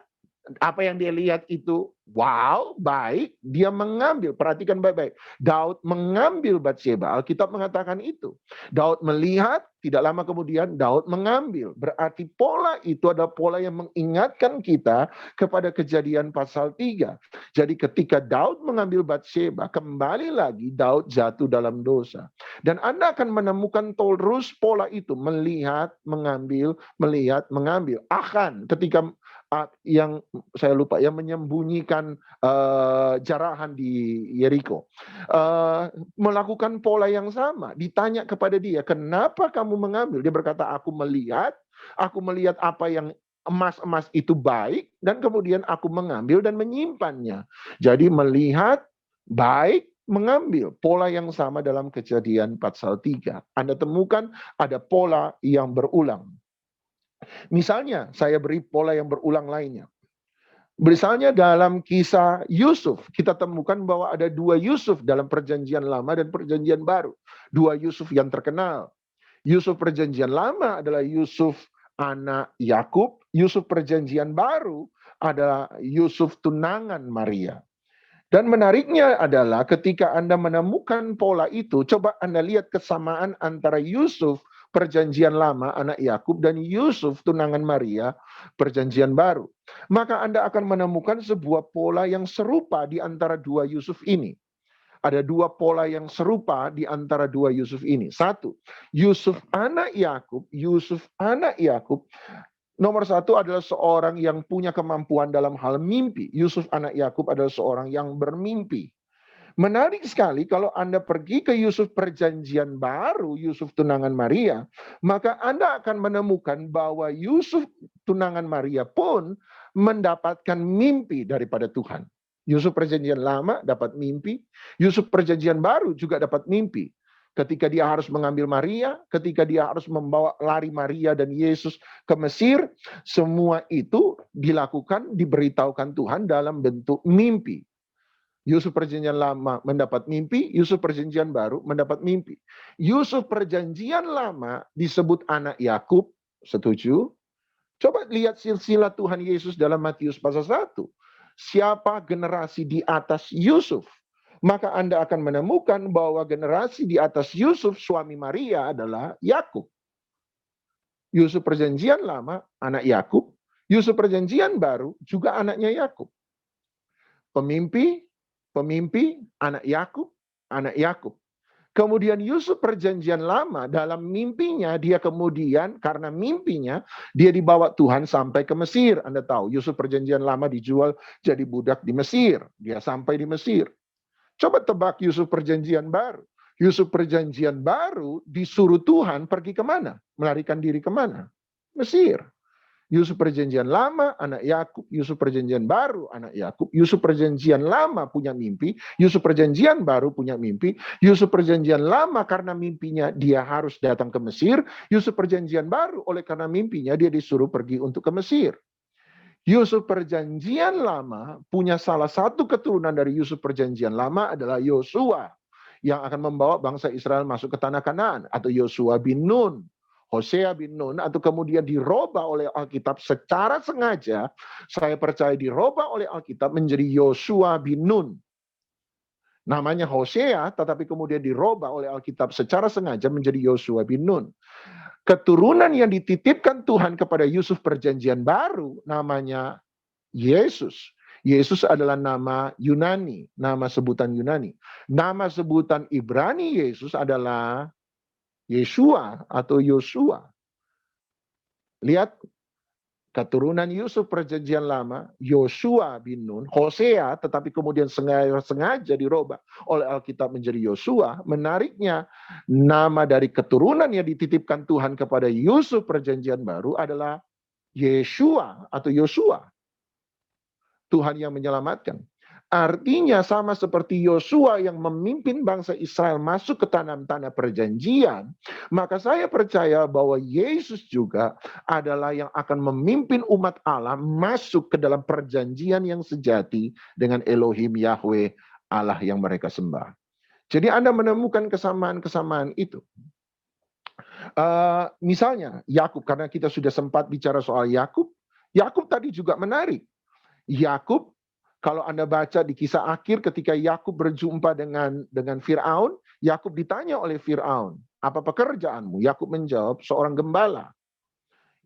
apa yang dia lihat itu wow, baik, dia mengambil, perhatikan baik-baik. Daud mengambil Batsheba, Alkitab mengatakan itu. Daud melihat, tidak lama kemudian Daud mengambil. Berarti pola itu adalah pola yang mengingatkan kita kepada Kejadian pasal 3. Jadi ketika Daud mengambil Batsheba, kembali lagi Daud jatuh dalam dosa. Dan Anda akan menemukan terus pola itu, melihat, mengambil, melihat, mengambil. Akan ketika yang saya lupa, yang menyembunyikan jarahan di Yeriko, melakukan pola yang sama. Ditanya kepada dia, kenapa kamu mengambil? Dia berkata, aku melihat apa yang emas-emas itu baik, dan kemudian aku mengambil dan menyimpannya. Jadi melihat baik, mengambil. Pola yang sama dalam Kejadian pasal 3. Anda temukan ada pola yang berulang. Misalnya, saya beri pola yang berulang lainnya. Misalnya dalam kisah Yusuf, kita temukan bahwa ada 2 Yusuf dalam perjanjian lama dan perjanjian baru. 2 Yusuf yang terkenal. Yusuf perjanjian lama adalah Yusuf anak Yakub, Yusuf perjanjian baru adalah Yusuf tunangan Maria. Dan menariknya adalah ketika Anda menemukan pola itu, coba Anda lihat kesamaan antara Yusuf perjanjian lama anak Yakub dan Yusuf tunangan Maria perjanjian baru. Maka Anda akan menemukan sebuah pola yang serupa di antara 2 Yusuf ini. Ada 2 pola yang serupa di antara 2 Yusuf ini. 1, Yusuf anak Yakub, nomor 1 adalah seorang yang punya kemampuan dalam hal mimpi. Yusuf anak Yakub adalah seorang yang bermimpi. Menarik sekali kalau Anda pergi ke Yusuf perjanjian baru, Yusuf tunangan Maria, maka Anda akan menemukan bahwa Yusuf tunangan Maria pun mendapatkan mimpi daripada Tuhan. Yusuf perjanjian lama dapat mimpi, Yusuf perjanjian baru juga dapat mimpi. ketika dia harus mengambil Maria, ketika dia harus membawa lari Maria dan Yesus ke Mesir, semua itu dilakukan, diberitahukan Tuhan dalam bentuk mimpi. Yusuf Perjanjian Lama mendapat mimpi, Yusuf Perjanjian Baru mendapat mimpi. Yusuf Perjanjian Lama disebut anak Yakub, setuju? Coba lihat silsilah Tuhan Yesus dalam Matius pasal 1. Siapa generasi di atas Yusuf? Maka Anda akan menemukan bahwa generasi di atas Yusuf, suami Maria, adalah Yakub. Yusuf Perjanjian Lama, anak Yakub. Yusuf Perjanjian Baru, juga anaknya Yakub. Pemimpi, anak Yakub, anak Yakub. Kemudian Yusuf Perjanjian Lama, dalam mimpinya dia kemudian, karena mimpinya dia dibawa Tuhan sampai ke Mesir. Anda tahu Yusuf Perjanjian Lama dijual jadi budak di Mesir. Dia sampai di Mesir. Coba tebak Yusuf Perjanjian Baru. Yusuf Perjanjian Baru disuruh Tuhan pergi kemana? Melarikan diri kemana? Mesir. Yusuf Perjanjian Lama, anak Yakub. Yusuf Perjanjian Baru, anak Yakub. Yusuf Perjanjian Lama punya mimpi. Yusuf Perjanjian Baru punya mimpi. Yusuf Perjanjian Lama karena mimpinya dia harus datang ke Mesir. Yusuf Perjanjian Baru oleh karena mimpinya dia disuruh pergi untuk ke Mesir. Yusuf Perjanjian Lama punya salah satu keturunan dari Yusuf Perjanjian Lama adalah Yosua yang akan membawa bangsa Israel masuk ke tanah Kanaan, atau Yosua bin Nun. Hosea bin Nun, atau kemudian dirubah oleh Alkitab secara sengaja, saya percaya dirubah oleh Alkitab menjadi Yosua bin Nun. Namanya Hosea, tetapi kemudian dirubah oleh Alkitab secara sengaja menjadi Yosua bin Nun. Keturunan yang dititipkan Tuhan kepada Yusuf Perjanjian Baru namanya Yesus. Yesus adalah nama Yunani, nama sebutan Yunani. Nama sebutan Ibrani Yesus adalah Yeshua atau Yosua. Lihat, keturunan Yusuf Perjanjian Lama, Yosua bin Nun, Hosea, tetapi kemudian sengaja dirubah oleh Alkitab menjadi Yosua. Menariknya, nama dari keturunan yang dititipkan Tuhan kepada Yusuf Perjanjian Baru adalah Yeshua atau Yosua. Tuhan yang menyelamatkan. Artinya sama seperti Yosua yang memimpin bangsa Israel masuk ke tanah perjanjian, maka saya percaya bahwa Yesus juga adalah yang akan memimpin umat Allah masuk ke dalam perjanjian yang sejati dengan Elohim Yahweh, Allah yang mereka sembah. Jadi Anda menemukan kesamaan-kesamaan itu. Misalnya Yakub, karena kita sudah sempat bicara soal Yakub. Yakub tadi juga menarik. Yakub, kalau Anda baca di kisah akhir ketika Yakub berjumpa dengan Firaun, Yakub ditanya oleh Firaun, "Apa pekerjaanmu?" Yakub menjawab, "Seorang gembala."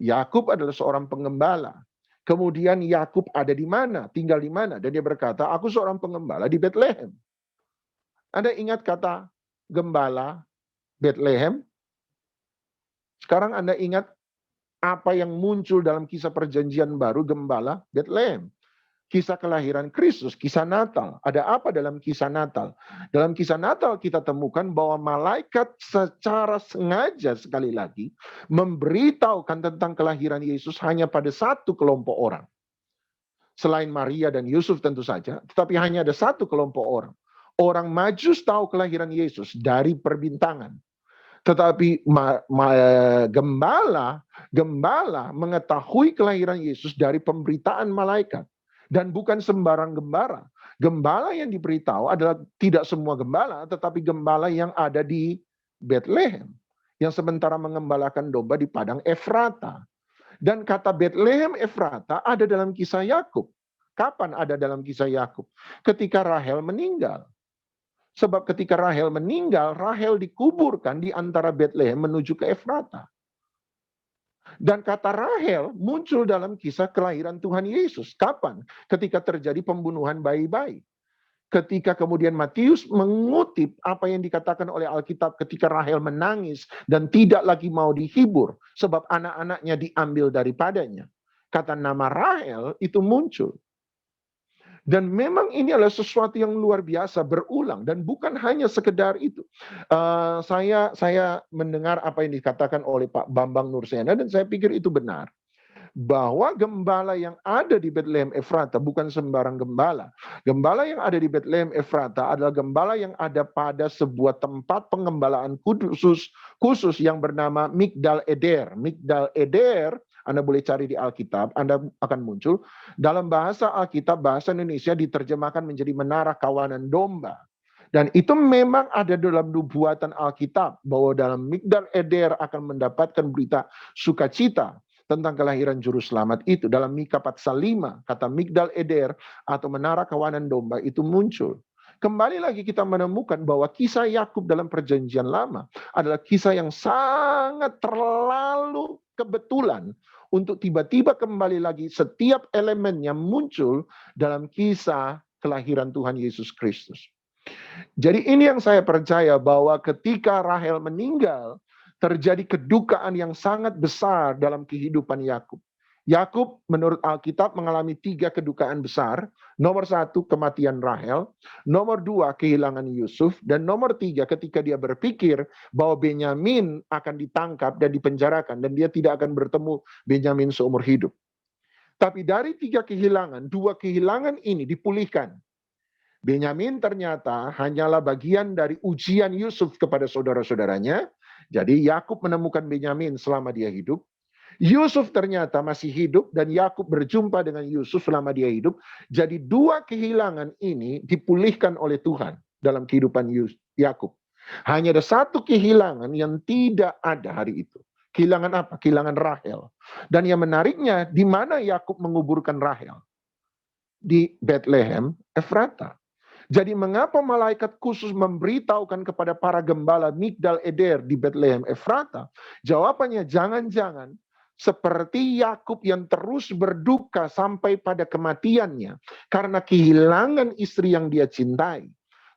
Yakub adalah seorang pengembala. Kemudian Yakub ada di mana? Tinggal di mana? Dan dia berkata, "Aku seorang pengembala di Bethlehem." Anda ingat kata gembala, Bethlehem? Sekarang Anda ingat apa yang muncul dalam kisah perjanjian baru, gembala, Bethlehem. Kisah kelahiran Kristus, kisah Natal. Ada apa dalam kisah Natal? Dalam kisah Natal kita temukan bahwa malaikat secara sengaja sekali lagi memberitahukan tentang kelahiran Yesus hanya pada satu kelompok orang. Selain Maria dan Yusuf tentu saja, tetapi hanya ada satu kelompok orang. Orang Majus tahu kelahiran Yesus dari perbintangan. Tetapi gembala mengetahui kelahiran Yesus dari pemberitaan malaikat. Dan bukan sembarang gembala. Gembala yang diberitahu adalah tidak semua gembala, tetapi gembala yang ada di Bethlehem. Yang sementara mengembalakan domba di padang Efrata. Dan kata Bethlehem Efrata ada dalam kisah Yakub. Kapan ada dalam kisah Yakub? Ketika Rahel meninggal. Sebab ketika Rahel meninggal, Rahel dikuburkan di antara Bethlehem menuju ke Efrata. Dan kata Rahel muncul dalam kisah kelahiran Tuhan Yesus. Kapan? Ketika terjadi pembunuhan bayi-bayi. Ketika kemudian Matius mengutip apa yang dikatakan oleh Alkitab ketika Rahel menangis dan tidak lagi mau dihibur. Sebab anak-anaknya diambil daripadanya. Kata nama Rahel itu muncul. Dan memang ini adalah sesuatu yang luar biasa berulang dan bukan hanya sekedar itu. Saya mendengar apa yang dikatakan oleh Pak Bambang Nursena dan saya pikir itu benar. bahwa gembala yang ada di Bethlehem Efrata bukan sembarang gembala. Gembala yang ada di Bethlehem Efrata adalah gembala yang ada pada sebuah tempat pengembalaan khusus yang bernama Migdal Eder. Migdal Eder, Anda boleh cari di Alkitab, Anda akan muncul. Dalam bahasa Alkitab, bahasa Indonesia diterjemahkan menjadi menara kawanan domba. Dan itu memang ada dalam nubuatan Alkitab, bahwa dalam Migdal Eder akan mendapatkan berita sukacita tentang kelahiran juru selamat itu. Dalam Mika pasal 5, kata Migdal Eder atau menara kawanan domba itu muncul. Kembali lagi kita menemukan bahwa kisah Yakub dalam perjanjian lama adalah kisah yang sangat terlalu kebetulan untuk tiba-tiba kembali lagi setiap elemennya muncul dalam kisah kelahiran Tuhan Yesus Kristus. Jadi ini yang saya percaya, bahwa ketika Rahel meninggal, terjadi kedukaan yang sangat besar dalam kehidupan Yakub. Yakub menurut Alkitab mengalami 3 kedukaan besar. Nomor 1, kematian Rahel. Nomor 2, kehilangan Yusuf. Dan nomor 3, ketika dia berpikir bahwa Benyamin akan ditangkap dan dipenjarakan, dan dia tidak akan bertemu Benyamin seumur hidup. Tapi dari 3 kehilangan, 2 kehilangan ini dipulihkan. Benyamin ternyata hanyalah bagian dari ujian Yusuf kepada saudara-saudaranya. Jadi Yakub menemukan Benyamin selama dia hidup. Yusuf ternyata masih hidup dan Yakub berjumpa dengan Yusuf selama dia hidup. Jadi 2 kehilangan ini dipulihkan oleh Tuhan dalam kehidupan Yakub. Hanya ada 1 kehilangan yang tidak ada hari itu. Kehilangan apa? Kehilangan Rahel. Dan yang menariknya, di mana Yakub menguburkan Rahel? Di Bethlehem Efrata. Jadi mengapa malaikat khusus memberitahukan kepada para gembala Migdal Eder di Bethlehem Efrata? Jawabannya, jangan-jangan seperti Yakub yang terus berduka sampai pada kematiannya karena kehilangan istri yang dia cintai.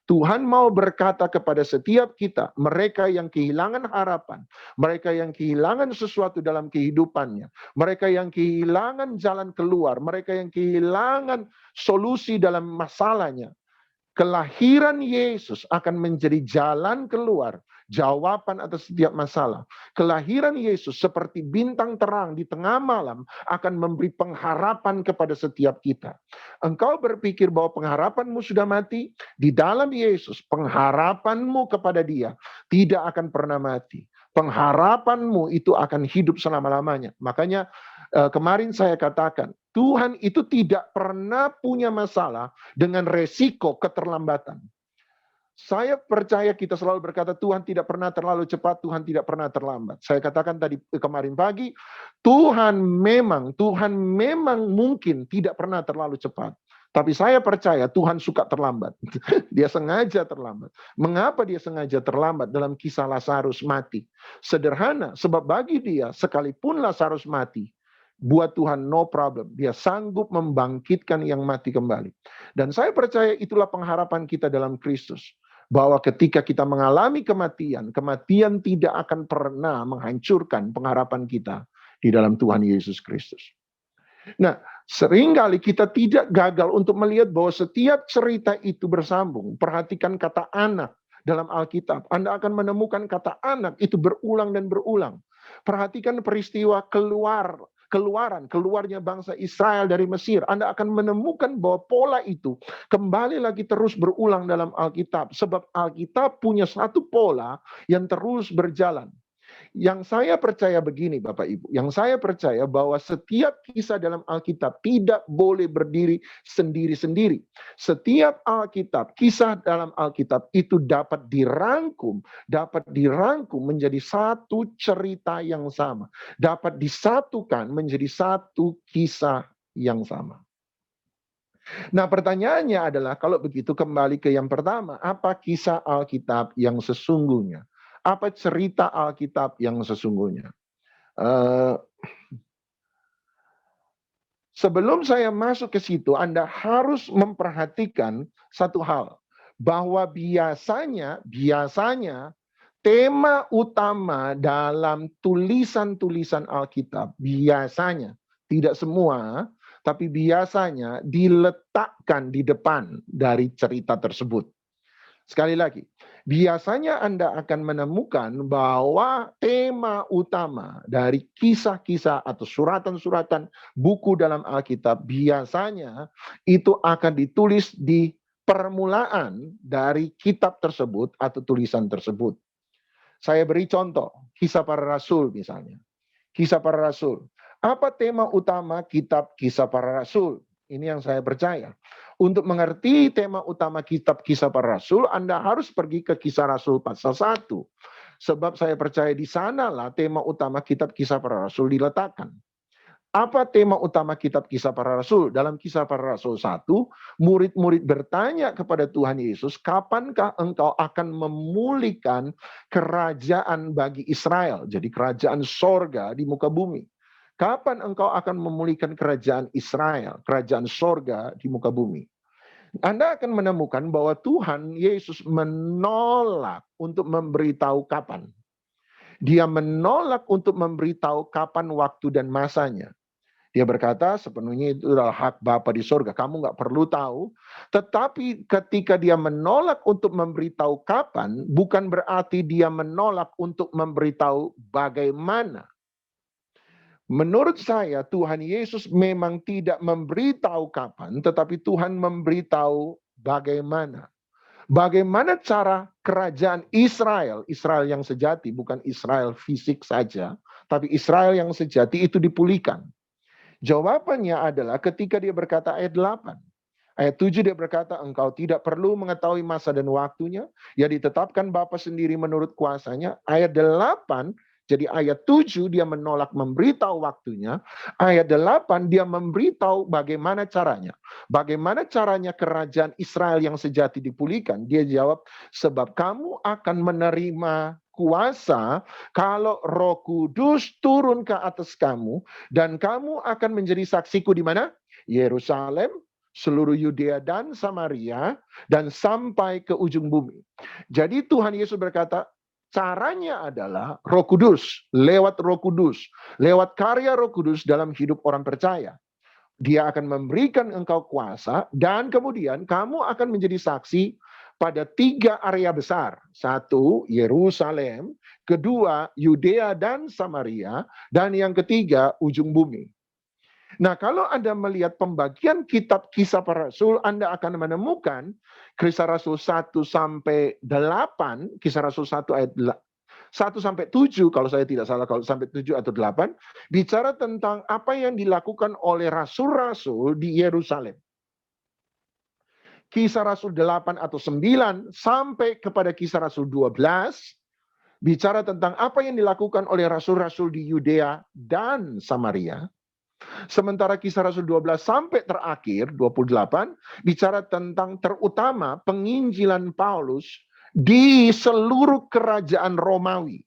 Tuhan mau berkata kepada setiap kita, mereka yang kehilangan harapan, mereka yang kehilangan sesuatu dalam kehidupannya, mereka yang kehilangan jalan keluar, mereka yang kehilangan solusi dalam masalahnya, kelahiran Yesus akan menjadi jalan keluar, jawaban atas setiap masalah. Kelahiran Yesus seperti bintang terang di tengah malam akan memberi pengharapan kepada setiap kita. Engkau berpikir bahwa pengharapanmu sudah mati? Di dalam Yesus, pengharapanmu kepada Dia tidak akan pernah mati. Pengharapanmu itu akan hidup selama-lamanya. Makanya kemarin saya katakan, Tuhan itu tidak pernah punya masalah dengan resiko keterlambatan. Saya percaya kita selalu berkata Tuhan tidak pernah terlalu cepat, Tuhan tidak pernah terlambat. Saya katakan tadi kemarin pagi, Tuhan memang mungkin tidak pernah terlalu cepat. Tapi saya percaya Tuhan suka terlambat. Dia sengaja terlambat. Mengapa dia sengaja terlambat dalam kisah Lazarus mati? Sederhana, sebab bagi dia sekalipun Lazarus mati, buat Tuhan no problem. Dia sanggup membangkitkan yang mati kembali. Dan saya percaya itulah pengharapan kita dalam Kristus. Bahwa ketika kita mengalami kematian, kematian tidak akan pernah menghancurkan pengharapan kita di dalam Tuhan Yesus Kristus. Nah, seringkali kita tidak gagal untuk melihat bahwa setiap cerita itu bersambung. Perhatikan kata anak dalam Alkitab. Anda akan menemukan kata anak itu berulang dan berulang. Perhatikan peristiwa keluarnya bangsa Israel dari Mesir. Anda akan menemukan bahwa pola itu kembali lagi terus berulang dalam Alkitab. Sebab Alkitab punya satu pola yang terus berjalan. Yang saya percaya begini Bapak Ibu, yang saya percaya bahwa setiap kisah dalam Alkitab tidak boleh berdiri sendiri-sendiri. Setiap Alkitab, kisah dalam Alkitab itu dapat dirangkum menjadi satu cerita yang sama. Dapat disatukan menjadi satu kisah yang sama. Nah pertanyaannya adalah kalau begitu kembali ke yang pertama, apa kisah Alkitab yang sesungguhnya? Apa cerita Alkitab yang sesungguhnya? Sebelum saya masuk ke situ, Anda harus memperhatikan satu hal. Bahwa biasanya tema utama dalam tulisan-tulisan Alkitab, biasanya, tidak semua, tapi biasanya diletakkan di depan dari cerita tersebut. Sekali lagi, biasanya Anda akan menemukan bahwa tema utama dari kisah-kisah atau suratan-suratan buku dalam Alkitab biasanya itu akan ditulis di permulaan dari kitab tersebut atau tulisan tersebut. Saya beri contoh, Kisah Para Rasul misalnya. Kisah Para Rasul. Apa tema utama kitab Kisah Para Rasul? Ini yang saya percaya. Untuk mengerti tema utama kitab Kisah Para Rasul, Anda harus pergi ke Kisah Rasul pasal 1. Sebab saya percaya di sanalah tema utama kitab Kisah Para Rasul diletakkan. Apa tema utama kitab Kisah Para Rasul? Dalam Kisah Para Rasul 1, murid-murid bertanya kepada Tuhan Yesus, kapankah engkau akan memulihkan kerajaan bagi Israel? Jadi kerajaan sorga di muka bumi. Kapan engkau akan memulihkan kerajaan Israel, kerajaan sorga di muka bumi? Anda akan menemukan bahwa Tuhan Yesus menolak untuk memberitahu kapan. Dia menolak untuk memberitahu kapan waktu dan masanya. Dia berkata sepenuhnya itu adalah hak Bapa di sorga. Kamu nggak perlu tahu. Tetapi ketika dia menolak untuk memberitahu kapan, bukan berarti dia menolak untuk memberitahu bagaimana. Menurut saya Tuhan Yesus memang tidak memberitahu kapan, tetapi Tuhan memberitahu bagaimana. Bagaimana cara kerajaan Israel, Israel yang sejati, bukan Israel fisik saja, tapi Israel yang sejati itu dipulihkan. Jawabannya adalah ketika dia berkata ayat 8. Ayat 7 dia berkata, engkau tidak perlu mengetahui masa dan waktunya, yang ditetapkan Bapa sendiri menurut kuasanya. Ayat 8, jadi ayat 7 dia menolak memberitahu waktunya. Ayat 8 dia memberitahu bagaimana caranya. Bagaimana caranya kerajaan Israel yang sejati dipulihkan? Dia jawab, sebab kamu akan menerima kuasa kalau Roh Kudus turun ke atas kamu dan kamu akan menjadi saksiku di mana? Yerusalem, seluruh Yudea dan Samaria dan sampai ke ujung bumi. Jadi Tuhan Yesus berkata, caranya adalah Roh Kudus, lewat Roh Kudus, lewat karya Roh Kudus dalam hidup orang percaya. Dia akan memberikan engkau kuasa dan kemudian kamu akan menjadi saksi pada 3 area besar. 1, Yerusalem. 2, Yudea dan Samaria. Dan yang ketiga, ujung bumi. Nah, kalau Anda melihat pembagian kitab Kisah Para Rasul, Anda akan menemukan Kisah Rasul 1 sampai 8, Kisah Rasul 1 ayat 1 sampai 7, kalau saya tidak salah, kalau sampai 7 atau 8, bicara tentang apa yang dilakukan oleh rasul-rasul di Yerusalem. Kisah Rasul 8 atau 9 sampai kepada Kisah Rasul 12 bicara tentang apa yang dilakukan oleh rasul-rasul di Yudea dan Samaria. Sementara Kisah Rasul 12 sampai terakhir 28 bicara tentang terutama penginjilan Paulus di seluruh kerajaan Romawi.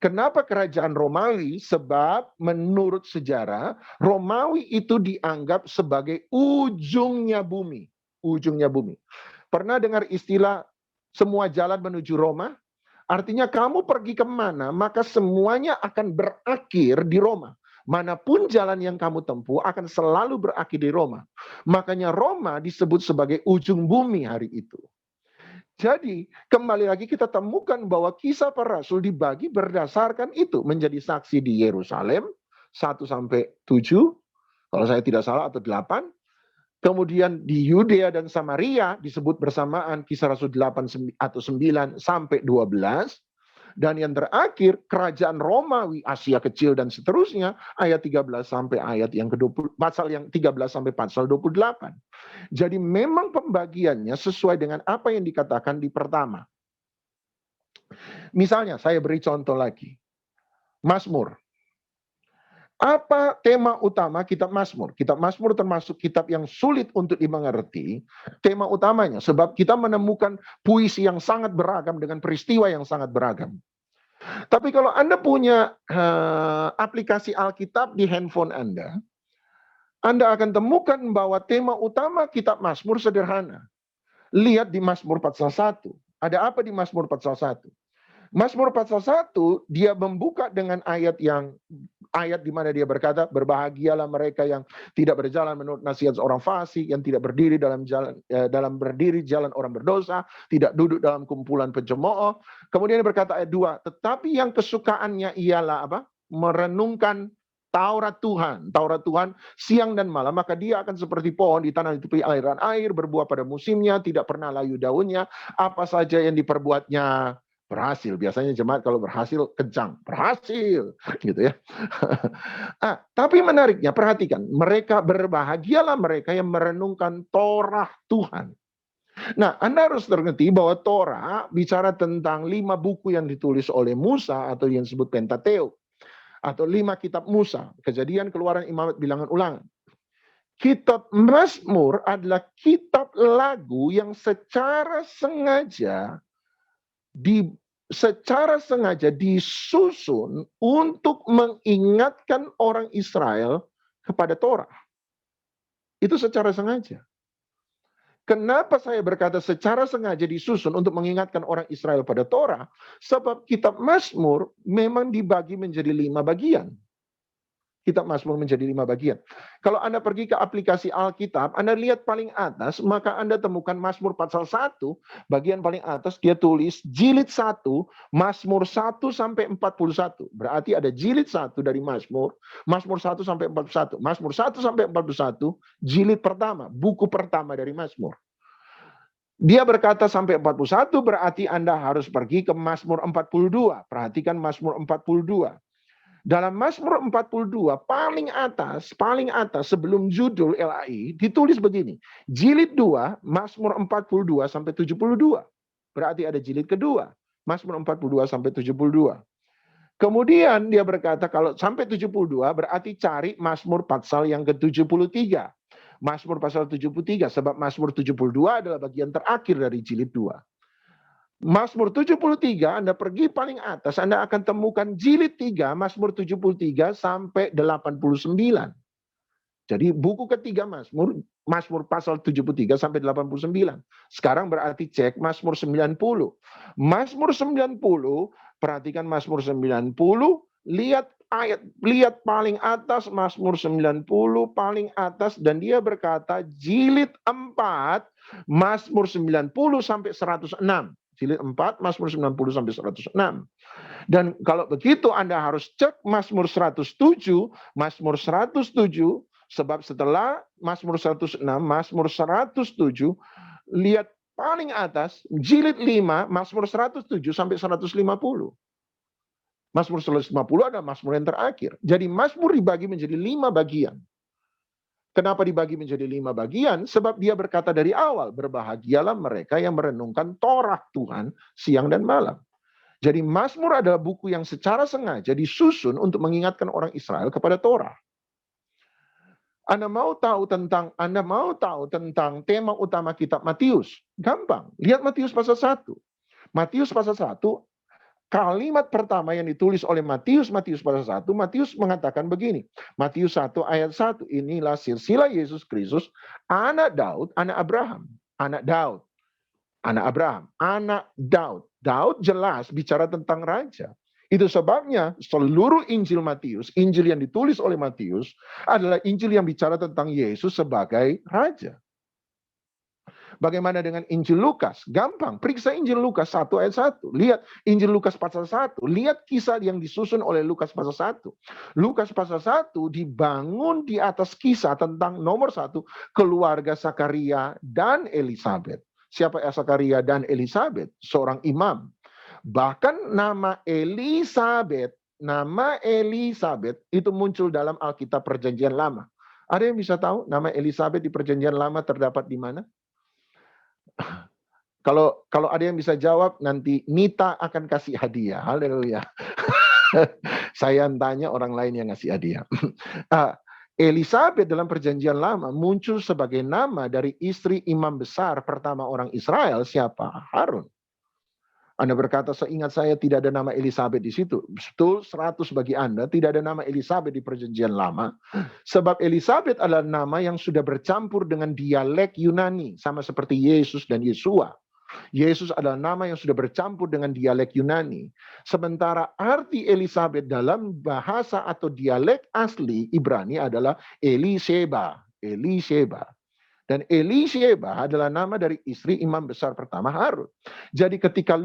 Kenapa kerajaan Romawi? Sebab menurut sejarah, Romawi itu dianggap sebagai ujungnya bumi. Ujungnya bumi. Pernah dengar istilah semua jalan menuju Roma? Artinya kamu pergi kemana, maka semuanya akan berakhir di Roma. Manapun jalan yang kamu tempuh akan selalu berakhir di Roma. Makanya Roma disebut sebagai ujung bumi hari itu. Jadi, kembali lagi kita temukan bahwa Kisah Para Rasul dibagi berdasarkan itu. Menjadi saksi di Yerusalem, 1 sampai 7, kalau saya tidak salah, atau 8. Kemudian di Yudea dan Samaria disebut bersamaan Kisah Rasul 8 atau 9 sampai 12. Dan yang terakhir, kerajaan Romawi, Asia Kecil dan seterusnya, ayat 13 sampai ayat yang ke-20, pasal yang 13 sampai pasal 28. Jadi memang pembagiannya sesuai dengan apa yang dikatakan di pertama. Misalnya, saya beri contoh lagi. Mazmur. Apa tema utama kitab Mazmur? Kitab Mazmur termasuk kitab yang sulit untuk dimengerti. Tema utamanya, sebab kita menemukan puisi yang sangat beragam dengan peristiwa yang sangat beragam. Tapi kalau Anda punya aplikasi Alkitab di handphone Anda akan temukan bahwa tema utama kitab Mazmur sederhana. Lihat di Mazmur pasal 1. Ada apa di Mazmur pasal 1? Mazmur pasal 1 dia membuka dengan ayat di mana dia berkata, berbahagialah mereka yang tidak berjalan menurut nasihat seorang fasik, yang tidak berdiri dalam jalan orang berdosa, tidak duduk dalam kumpulan pencemooh. Kemudian dia berkata ayat 2, tetapi yang kesukaannya ialah apa? Merenungkan Taurat Tuhan siang dan malam, maka dia akan seperti pohon di tanah ditutupi aliran air, berbuah pada musimnya, tidak pernah layu daunnya, apa saja yang diperbuatnya berhasil. Biasanya jemaat kalau berhasil kencang, berhasil gitu ya. Tapi menariknya perhatikan, berbahagialah mereka yang merenungkan Torah Tuhan. Nah, Anda harus mengerti bahwa Torah bicara tentang 5 buku yang ditulis oleh Musa atau yang disebut Pentateuch, atau 5 kitab Musa, Kejadian, Keluaran, Imamat, Bilangan, Ulangan. Kitab Mazmur adalah kitab lagu yang secara sengaja disusun untuk mengingatkan orang Israel kepada Torah. Itu secara sengaja. Kenapa saya berkata secara sengaja disusun untuk mengingatkan orang Israel pada Torah? Sebab kitab Mazmur memang dibagi menjadi 5 bagian. Kitab Mazmur menjadi 5 bagian. Kalau Anda pergi ke aplikasi Alkitab, Anda lihat paling atas, maka Anda temukan Mazmur pasal 1, bagian paling atas dia tulis jilid 1, Mazmur 1 sampai 41. Berarti ada jilid 1 dari Mazmur 1 sampai 41. Mazmur 1 sampai 41, jilid pertama, buku pertama dari Mazmur. Dia berkata sampai 41, berarti Anda harus pergi ke Mazmur 42. Perhatikan Mazmur 42. Dalam Mazmur 42 paling atas sebelum judul LAI ditulis begini. Jilid 2 Mazmur 42 sampai 72. Berarti ada jilid kedua, Mazmur 42 sampai 72. Kemudian dia berkata kalau sampai 72 berarti cari Mazmur pasal yang ke-73. Mazmur pasal 73 sebab Mazmur 72 adalah bagian terakhir dari jilid 2. Mazmur 73, Anda pergi paling atas, Anda akan temukan jilid 3, Mazmur 73 sampai 89. Jadi buku ketiga Mazmur pasal 73 sampai 89. Sekarang berarti cek Mazmur 90. Mazmur 90, perhatikan Mazmur 90, lihat paling atas Mazmur 90 paling atas dan dia berkata jilid 4 Mazmur 90 sampai 106. Jilid 4, Mazmur 90 sampai 106. Dan kalau begitu Anda harus cek Mazmur 107, sebab setelah Mazmur 106, Mazmur 107, lihat paling atas, jilid 5, Mazmur 107 sampai 150. Mazmur 150 adalah Mazmur yang terakhir. Jadi Mazmur dibagi menjadi 5 bagian. Kenapa dibagi menjadi 5 bagian? Sebab dia berkata dari awal, berbahagialah mereka yang merenungkan Torah Tuhan siang dan malam. Jadi Mazmur adalah buku yang secara sengaja disusun untuk mengingatkan orang Israel kepada Torah. Anda mau tahu tentang tema utama kitab Matius? Gampang, lihat Matius pasal 1. Matius pasal 1, kalimat pertama yang ditulis oleh Matius pasal 1, Matius mengatakan begini. Matius 1 ayat 1, inilah silsilah Yesus Kristus, anak Daud, anak Abraham. Anak Daud. Daud jelas bicara tentang raja. Itu sebabnya seluruh Injil Matius, Injil yang ditulis oleh Matius, adalah Injil yang bicara tentang Yesus sebagai raja. Bagaimana dengan Injil Lukas? Gampang, periksa Injil Lukas 1 ayat 1. Lihat Injil Lukas pasal 1. Lihat kisah yang disusun oleh Lukas pasal 1. Lukas pasal 1 dibangun di atas kisah tentang nomor 1, keluarga Zakaria dan Elisabet. Siapa Zakaria dan Elisabet? Seorang imam. Bahkan nama Elisabet itu muncul dalam Alkitab Perjanjian Lama. Ada yang bisa tahu nama Elisabet di Perjanjian Lama terdapat di mana? Kalau ada yang bisa jawab, nanti Nita akan kasih hadiah. Haleluya. Saya tanya orang lain yang ngasih hadiah. Elisabet dalam Perjanjian Lama muncul sebagai nama dari istri imam besar pertama orang Israel. Siapa? Harun. Anda berkata, seingat saya tidak ada nama Elisabet di situ. Betul, 100 bagi Anda, tidak ada nama Elisabet di Perjanjian Lama. Sebab Elisabet adalah nama yang sudah bercampur dengan dialek Yunani, sama seperti Yesus dan Yesua. Yesus adalah nama yang sudah bercampur dengan dialek Yunani. Sementara arti Elizabeth dalam bahasa atau dialek asli Ibrani adalah Elisheba. Elisheba. Dan Elisheba adalah nama dari istri imam besar pertama Harun. Jadi ketika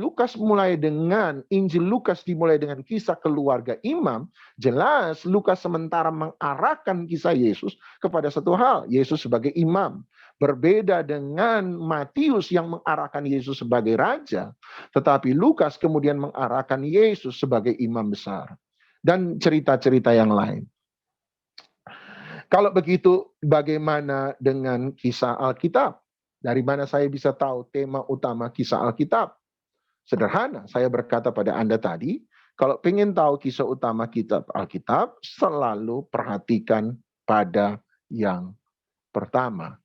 Injil Lukas dimulai dengan kisah keluarga imam, jelas Lukas sementara mengarahkan kisah Yesus kepada satu hal, Yesus sebagai imam. Berbeda dengan Matius yang mengarahkan Yesus sebagai raja, tetapi Lukas kemudian mengarahkan Yesus sebagai imam besar. Dan cerita-cerita yang lain. Kalau begitu, bagaimana dengan kisah Alkitab? Dari mana saya bisa tahu tema utama kisah Alkitab? Sederhana, saya berkata pada Anda tadi, kalau ingin tahu kisah utama kitab Alkitab, selalu perhatikan pada yang pertama.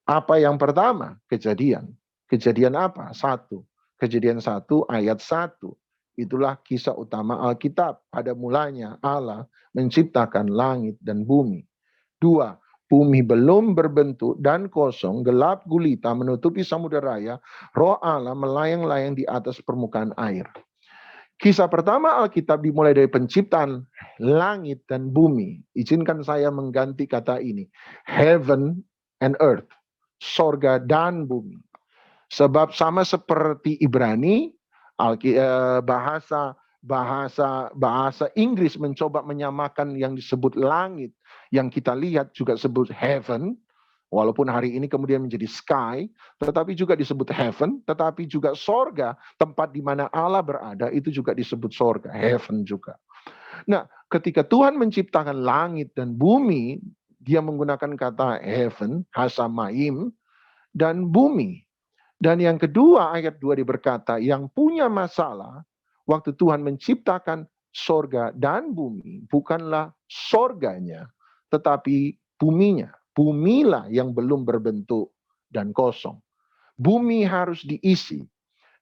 Apa yang pertama? Kejadian. Kejadian apa? 1. Kejadian 1 ayat 1. Itulah kisah utama Alkitab. Pada mulanya Allah menciptakan langit dan bumi. 2. Bumi belum berbentuk dan kosong, gelap gulita menutupi samudera raya, roh Allah melayang-layang di atas permukaan air. Kisah pertama Alkitab dimulai dari penciptaan langit dan bumi. Izinkan saya mengganti kata ini. Heaven and earth. Sorga dan bumi. Sebab sama seperti Ibrani, bahasa Inggris mencoba menyamakan yang disebut langit, yang kita lihat juga disebut heaven, walaupun hari ini kemudian menjadi sky, tetapi juga disebut heaven, tetapi juga sorga, tempat di mana Allah berada, itu juga disebut sorga, heaven juga. Nah, ketika Tuhan menciptakan langit dan bumi, dia menggunakan kata heaven, hasamaim, dan bumi. Dan yang kedua, ayat 2 berkata, yang punya masalah, waktu Tuhan menciptakan sorga dan bumi, bukanlah sorganya, tetapi buminya. Bumilah yang belum berbentuk dan kosong. Bumi harus diisi.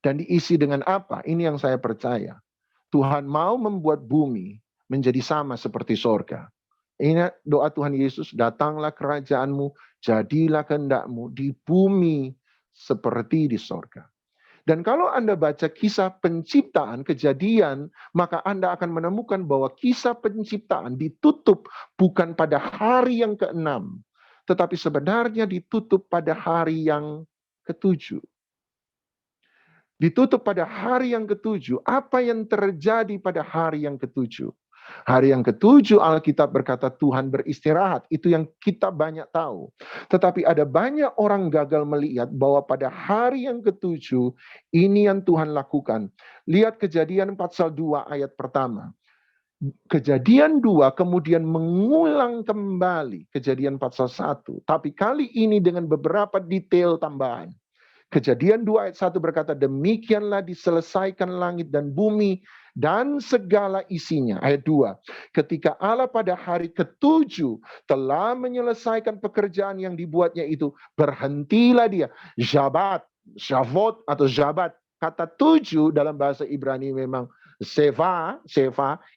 Dan diisi dengan apa? Ini yang saya percaya. Tuhan mau membuat bumi menjadi sama seperti sorga. Ini doa Tuhan Yesus, datanglah kerajaanmu, jadilah kehendakmu di bumi seperti di sorga. Dan kalau Anda baca kisah penciptaan, kejadian, maka Anda akan menemukan bahwa kisah penciptaan ditutup bukan pada hari yang ke-6, tetapi sebenarnya ditutup pada hari yang ke-7. Ditutup pada hari yang ke-7. Apa yang terjadi pada hari yang ke-7? Hari yang ke-7 Alkitab berkata Tuhan beristirahat. Itu yang kita banyak tahu. Tetapi ada banyak orang gagal melihat bahwa pada hari yang ke-7 ini yang Tuhan lakukan. Lihat Kejadian pasal 2 ayat pertama. Kejadian 2 kemudian mengulang kembali Kejadian pasal 1. Tapi kali ini dengan beberapa detail tambahan. Kejadian 2 ayat 1 berkata, demikianlah diselesaikan langit dan bumi dan segala isinya. Ayat 2, ketika Allah pada hari ke-7 telah menyelesaikan pekerjaan yang dibuatnya itu, berhentilah dia. Shavot atau Jabat. Kata 7 dalam bahasa Ibrani memang Seva.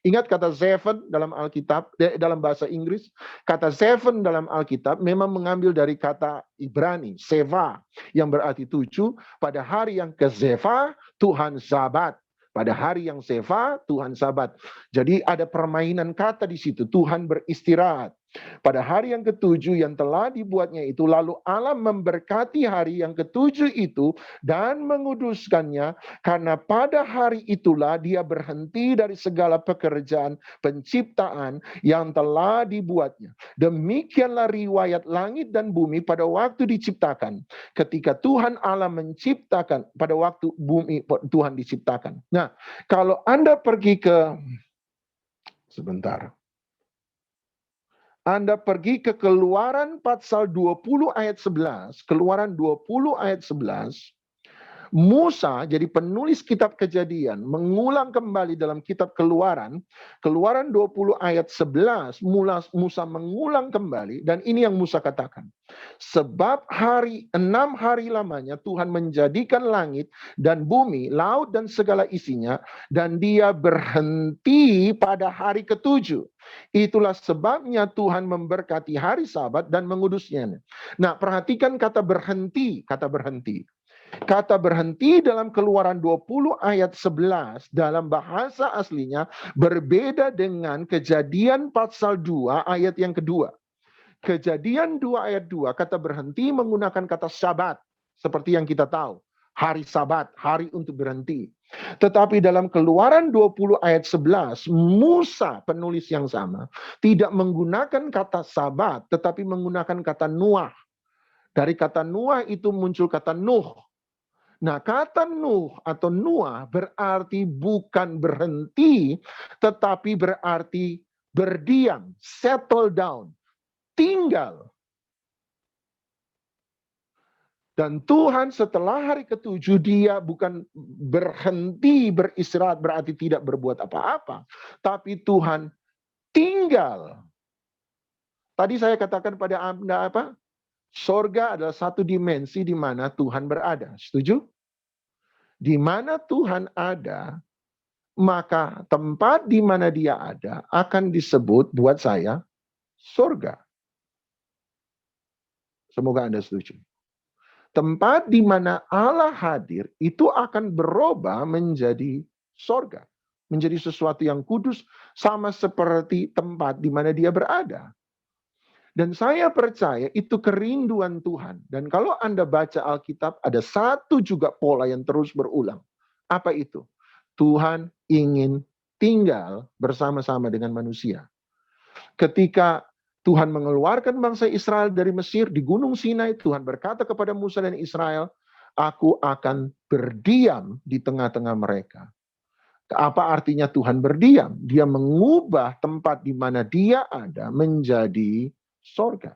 Ingat kata seven dalam Alkitab, dalam bahasa Inggris. Kata seven dalam Alkitab memang mengambil dari kata Ibrani, Seva, yang berarti 7. Pada hari yang ke-Seva, Tuhan Sabat. Pada hari yang Seva, Tuhan Sabat. Jadi ada permainan kata di situ. Tuhan beristirahat. Pada hari yang ke-7 yang telah dibuatnya itu, lalu Allah memberkati hari yang ke-7 itu dan menguduskannya, karena pada hari itulah dia berhenti dari segala pekerjaan penciptaan yang telah dibuatnya. Demikianlah riwayat langit dan bumi pada waktu diciptakan. Ketika Tuhan Allah menciptakan, pada waktu bumi Tuhan diciptakan. Nah, kalau Anda pergi ke Anda pergi ke Keluaran pasal 20 ayat 11, Keluaran 20 ayat 11, Musa jadi penulis kitab Kejadian mengulang kembali dalam kitab Keluaran 20 ayat 11, Musa mengulang kembali, dan ini yang Musa katakan. Sebab 6 hari lamanya Tuhan menjadikan langit dan bumi, laut dan segala isinya, dan dia berhenti pada hari ke-7. Itulah sebabnya Tuhan memberkati hari Sabat dan mengudusnya. Nah, perhatikan kata berhenti. Kata berhenti dalam Keluaran 20 ayat 11 dalam bahasa aslinya berbeda dengan Kejadian pasal 2 ayat yang kedua. Kejadian 2 ayat 2 kata berhenti menggunakan kata Sabat, seperti yang kita tahu. Hari Sabat, hari untuk berhenti. Tetapi dalam Keluaran 20 ayat 11, Musa, penulis yang sama, tidak menggunakan kata Sabat, tetapi menggunakan kata Nuah. Dari kata Nuah itu muncul kata Nuh. Nah, kata Nuh atau Nuah berarti bukan berhenti, tetapi berarti berdiam, settle down, tinggal. Dan Tuhan setelah hari ketujuh dia bukan berhenti beristirahat berarti tidak berbuat apa-apa. Tapi Tuhan tinggal. Tadi saya katakan pada Anda apa? Sorga adalah satu dimensi di mana Tuhan berada. Setuju? Di mana Tuhan ada, maka tempat di mana dia ada akan disebut buat saya sorga. Semoga Anda setuju. Tempat di mana Allah hadir itu akan berubah menjadi sorga. Menjadi sesuatu yang kudus sama seperti tempat di mana dia berada. Dan saya percaya itu kerinduan Tuhan. Dan kalau Anda baca Alkitab ada satu juga pola yang terus berulang. Apa itu? Tuhan ingin tinggal bersama-sama dengan manusia. Ketika Tuhan mengeluarkan bangsa Israel dari Mesir di Gunung Sinai, Tuhan berkata kepada Musa dan Israel, aku akan berdiam di tengah-tengah mereka. Apa artinya Tuhan berdiam? Dia mengubah tempat di mana dia ada menjadi sorga.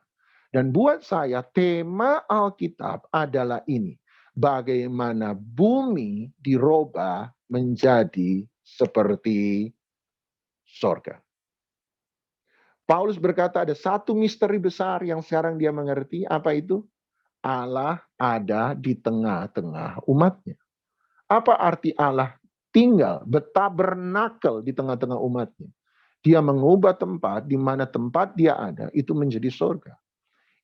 Dan buat saya tema Alkitab adalah ini. Bagaimana bumi dirubah menjadi seperti sorga. Paulus berkata ada satu misteri besar yang sekarang dia mengerti. Apa itu? Allah ada di tengah-tengah umatnya. Apa arti Allah tinggal, bertabernakel di tengah-tengah umatnya? Dia mengubah tempat di mana tempat dia ada, itu menjadi surga.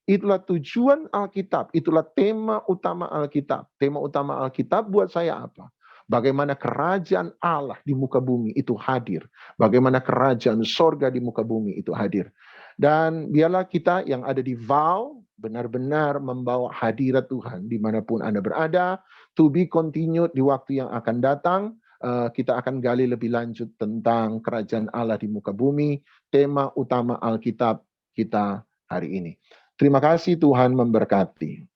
Itulah tujuan Alkitab, itulah tema utama Alkitab. Tema utama Alkitab buat saya apa? Bagaimana kerajaan Allah di muka bumi itu hadir. Bagaimana kerajaan sorga di muka bumi itu hadir. Dan biarlah kita yang ada di vow benar-benar membawa hadirat Tuhan dimanapun Anda berada. To be continued di waktu yang akan datang. Kita akan gali lebih lanjut tentang kerajaan Allah di muka bumi. Tema utama Alkitab kita hari ini. Terima kasih, Tuhan memberkati.